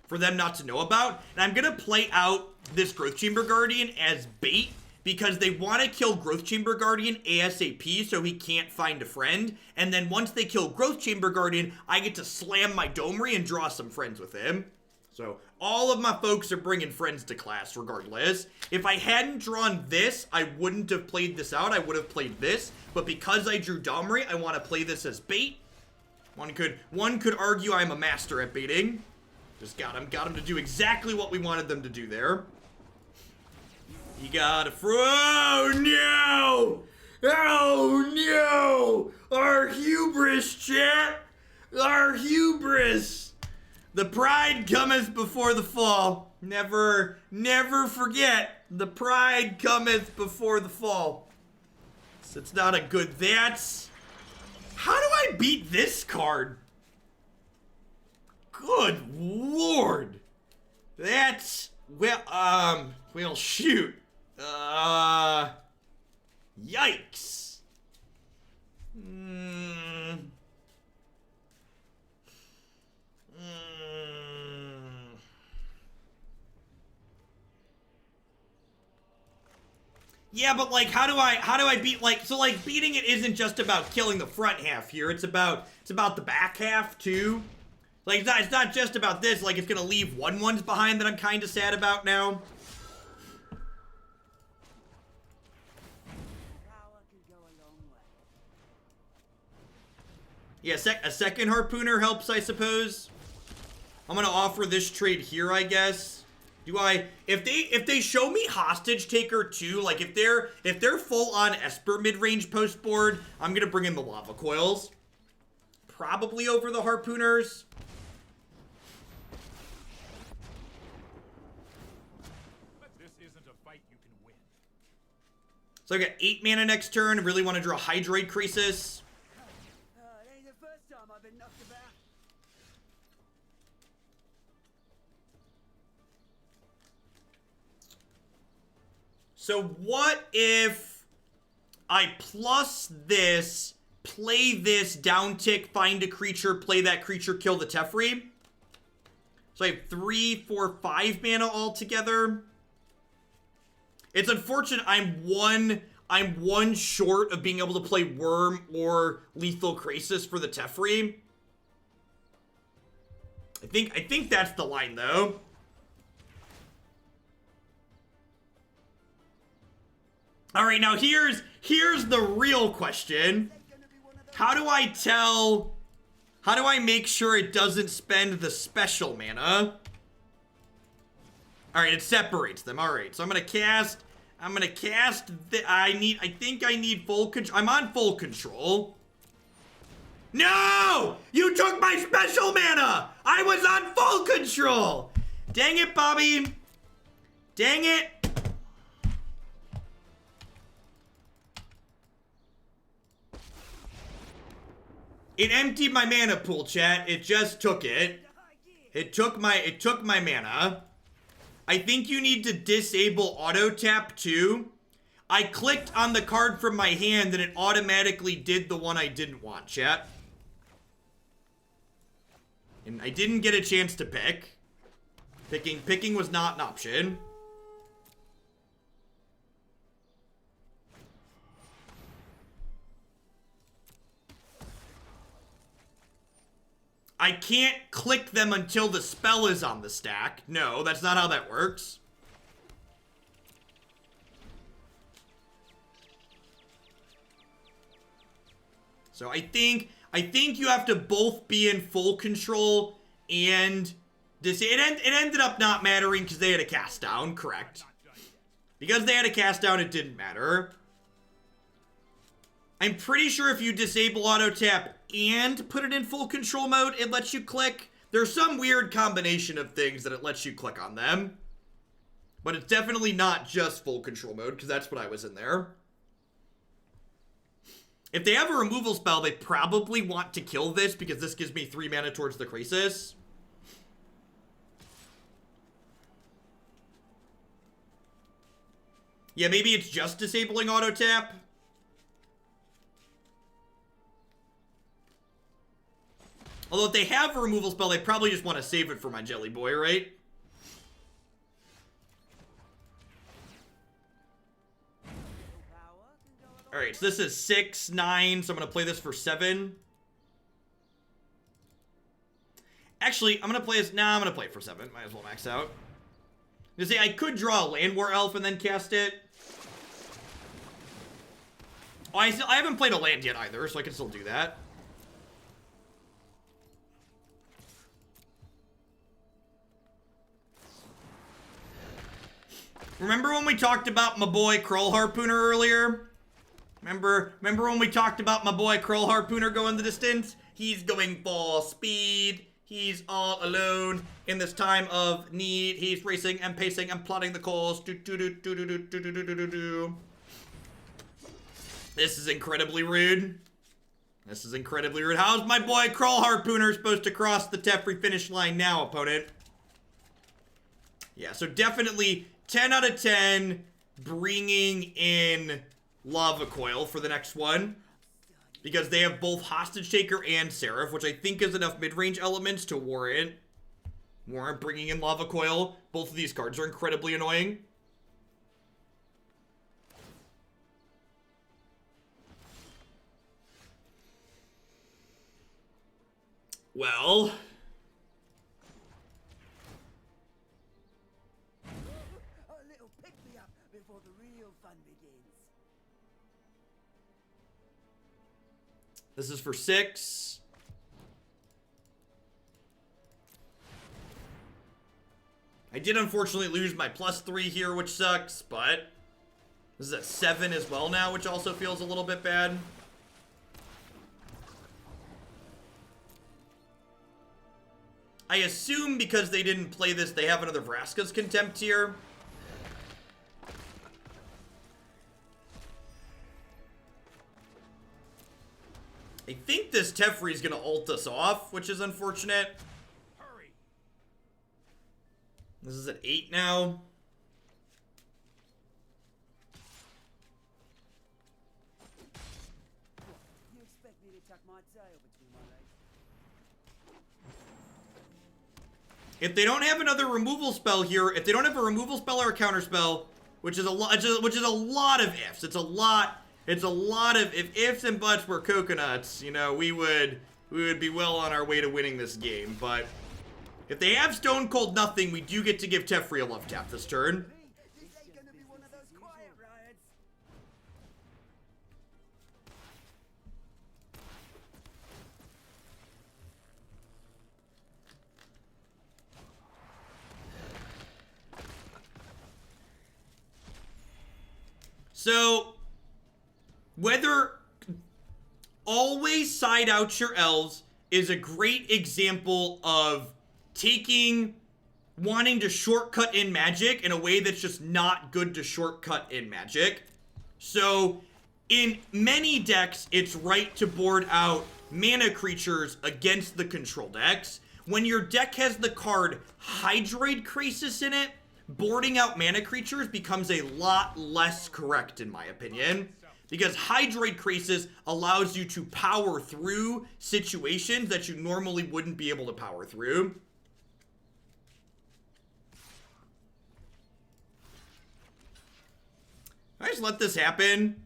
for them not to know about. And I'm gonna play out this Growth Chamber Guardian as bait because they want to kill Growth Chamber Guardian ASAP so he can't find a friend. And then once they kill Growth Chamber Guardian, I get to slam my Domri and draw some friends with him. So all of my folks are bringing friends to class regardless. If I hadn't drawn this, I wouldn't have played this out. I would have played this. But because I drew Domri, I want to play this as bait. One could argue I'm a master at baiting. Just got him to do exactly what we wanted them to do there. You got a oh no! Oh no! Our hubris, chat! Our hubris! The pride cometh before the fall. Never forget, the pride cometh before the fall. So it's not a good, that's... How do I beat this card? Good lord. That's, well, shoot. Yikes. Mm. Yeah, but like, how do I beat, like, so like beating it isn't just about killing the front half here. It's about the back half too. Like, it's not just about this. Like, it's gonna leave 1/1s behind that I'm kind of sad about now. Yeah, a second Harpooner helps, I suppose. I'm gonna offer this trade here, I guess. Do I, if they show me Hostage Taker too, like if they're full on Esper mid-range post board, I'm gonna bring in the Lava Coils. Probably over the Harpooners. But this isn't a fight you can win. So I got 8 mana next turn. I really want to draw Hydroid Krasis. It ain't the first time I've been knocked about. So what if I plus this, play this, down tick, find a creature, play that creature, kill the Teferi? So I have 3, 4, 5 mana altogether. It's unfortunate I'm one short of being able to play Wurm or Lethal Krasis for the Teferi. I think that's the line though. All right, now here's the real question. How do I make sure it doesn't spend the special mana? All right, it separates them. All right, so I'm gonna cast I think I need full control. I'm on full control. No! You took my special mana! I was on full control! Dang it, Bobby. Dang it. It emptied my mana pool, chat. It just took it. It took my mana. I think you need to disable auto tap too. I clicked on the card from my hand and it automatically did the one I didn't want, chat. And I didn't get a chance to pick. Picking was not an option. I can't click them until the spell is on the stack. No, that's not how that works. So I think you have to both be in full control and it ended up not mattering because they had a cast down, correct? Because they had a cast down, it didn't matter. I'm pretty sure if you disable auto tap and put it in full control mode, it lets you click. There's some weird combination of things that it lets you click on them. But it's definitely not just full control mode, because that's what I was in there. If they have a removal spell, they probably want to kill this, because this gives me 3 mana towards the Krasis. Yeah, maybe it's just disabling auto tap. Although if they have a removal spell, they probably just want to save it for my Jelly Boy, right? Alright, so this is 6, 9, so I'm going to play this for 7. Actually, I'm going to play this... Nah, I'm going to play it for 7. Might as well max out. You see, I could draw a Llanowar Elf and then cast it. Oh, I haven't played a land yet either, so I can still do that. Remember when we talked about my boy Kraul Harpooner earlier? Remember when we talked about my boy Kraul Harpooner going the distance? He's going full speed. He's all alone in this time of need. He's racing and pacing and plotting the calls. This is incredibly rude. This is incredibly rude. How's my boy Kraul Harpooner supposed to cross the Teferi finish line now, opponent? Yeah, so definitely 10 out of 10 bringing in Lava Coil for the next one. Because they have both Hostage Taker and Seraph, which I think is enough mid-range elements to warrant bringing in Lava Coil. Both of these cards are incredibly annoying. Well, A little pick-me-up before the real fun begins. this is for 6. I did unfortunately lose my +3 here, which sucks, but this is at 7 as well now, which also feels a little bit bad. I assume because they didn't play this, they have another Vraska's Contempt here. I think this Teferi's gonna ult us off, which is unfortunate. Hurry. This is at 8 now. You expect me to tuck my tail between my legs? If they don't have another removal spell here, if they don't have a removal spell or a counter spell, which is a lot, which is a lot of ifs. It's a lot of if ifs and buts were coconuts. You know, we would be well on our way to winning this game. But if they have Stone Cold Nothing, we do get to give Teferi a love tap this turn. This ain't gonna be one of those quiet riots. So, whether always side out your elves is a great example of wanting to shortcut in Magic in a way that's just not good to shortcut in Magic. So, in many decks, it's right to board out mana creatures against the control decks. When your deck has the card Hydroid Krasis in it, boarding out mana creatures becomes a lot less correct, in my opinion. Because Hydroid Krasis allows you to power through situations that you normally wouldn't be able to power through. I just let this happen.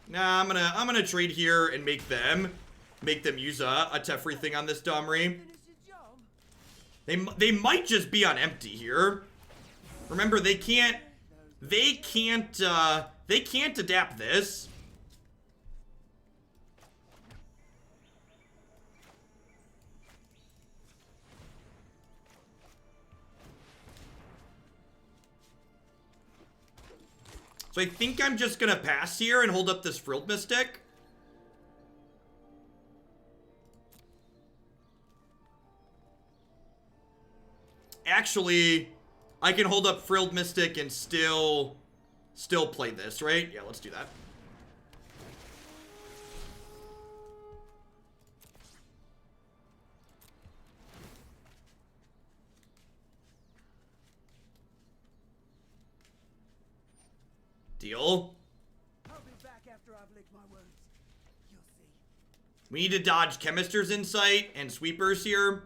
Nah, I'm gonna trade here and make them use a Teferi thing on this Domri. Finish your job. They might just be on empty here. Remember, they can't adapt this. So I think I'm just gonna pass here and hold up this Frilled Mystic. Actually, I can hold up Frilled Mystic and still play this, right? Yeah, let's do that. Deal. I'll be back after I've licked my wounds. You'll see. We need to dodge Chemister's Insight and Sweepers here.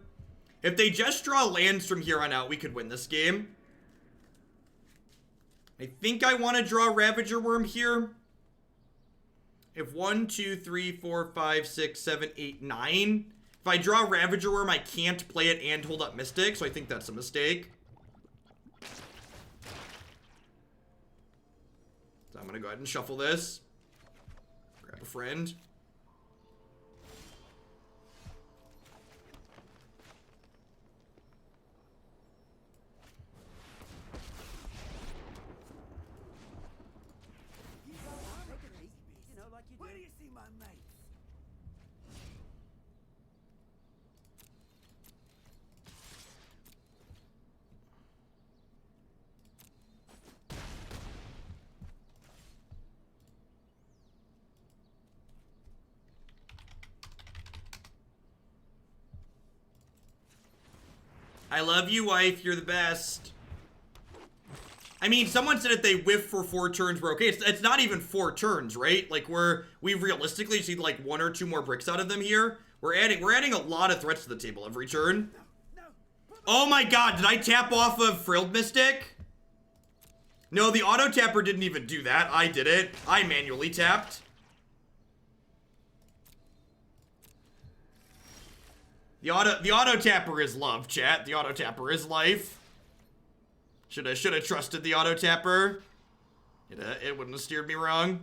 If they just draw lands from here on out, we could win this game. I think I want to draw Ravager Wurm here. If 1, 2, 3, 4, 5, 6, 7, 8, 9. If I draw Ravager Wurm, I can't play it and hold up Mystic, so I think that's a mistake. So I'm going to go ahead and shuffle this. Grab a friend. You know, like you do. Where do you see my mates? I love you, wife. You're the best. I mean, someone said if they whiff for 4 turns, we're okay. It's not even 4 turns, right? Like, we realistically see like 1 or 2 more bricks out of them here. We're adding a lot of threats to the table every turn. Oh my god, did I tap off of Frilled Mystic? No, the auto tapper didn't even do that. I did it. I manually tapped. The auto tapper is love, chat. The auto tapper is life. Should have trusted the auto tapper. It wouldn't have steered me wrong.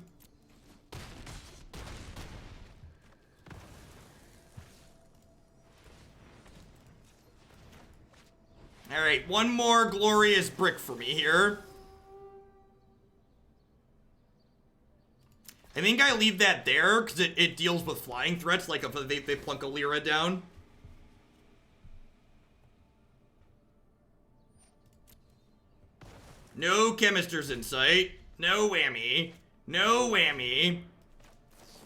All right, 1 more glorious brick for me here. I think I leave that there because it deals with flying threats, like if they plunk a Lyra down. No Chemister's in sight. No whammy. No whammy.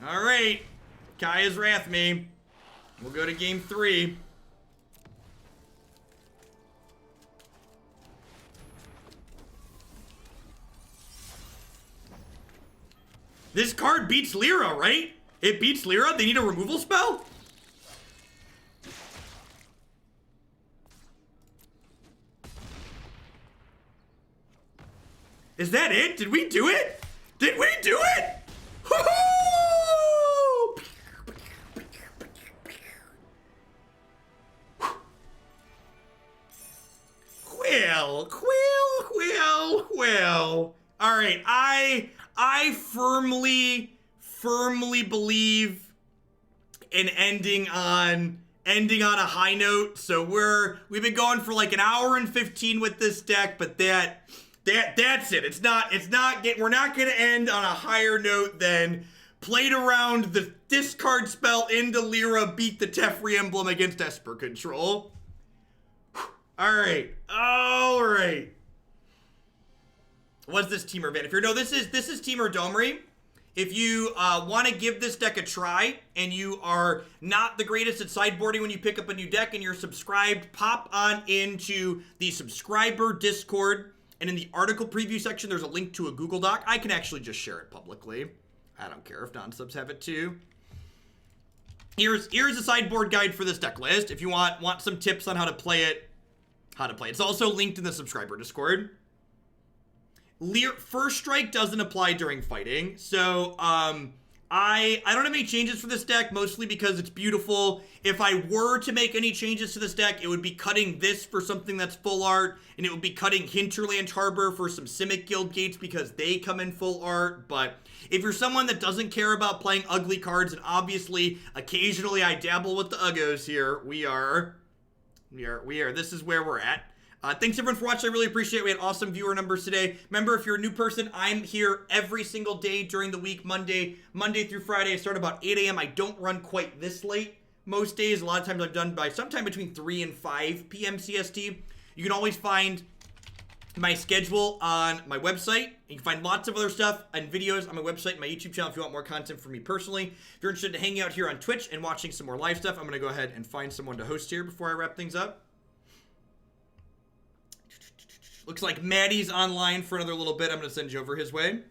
All right. Kaya's wrath me. We'll go to game 3. This card beats Lyra, right? It beats Lyra? They need a removal spell? Is that it? Did we do it? Did we do it? Woohoo! Well. All right, I firmly believe in ending on a high note. So we've been going for like 1 hour and 15 with this deck, but that's it. We're not gonna end on a higher note than played around the discard spell into Lyra, beat the Teferi emblem against Esper control. All right. What's this Temur van? If you're this is Temur Domri. If you want to give this deck a try and you are not the greatest at sideboarding when you pick up a new deck and you're subscribed, pop on into the subscriber Discord. And in the article preview section, there's a link to a Google Doc. I can actually just share it publicly. I don't care if non-subs have it too. Here's a sideboard guide for this deck list. If you want some tips on how to play it. It's also linked in the subscriber Discord. First Strike doesn't apply during fighting. So, I don't have any changes for this deck, mostly because it's beautiful. If I were to make any changes to this deck, it would be cutting this for something that's full art, and it would be cutting Hinterland Harbor for some Simic Guild gates because they come in full art. But if you're someone that doesn't care about playing ugly cards, and obviously occasionally I dabble with the uggos here, this is where we're at. Thanks everyone for watching. I really appreciate it. We had awesome viewer numbers today. Remember, if you're a new person, I'm here every single day during the week, Monday through Friday. I start about 8 a.m. I don't run quite this late most days. A lot of times I've done by sometime between 3 and 5 p.m. CST. You can always find my schedule on my website. You can find lots of other stuff and videos on my website and my YouTube channel if you want more content from me personally. If you're interested in hanging out here on Twitch and watching some more live stuff, I'm going to go ahead and find someone to host here before I wrap things up. Looks like Maddie's online for another little bit. I'm going to send you over his way.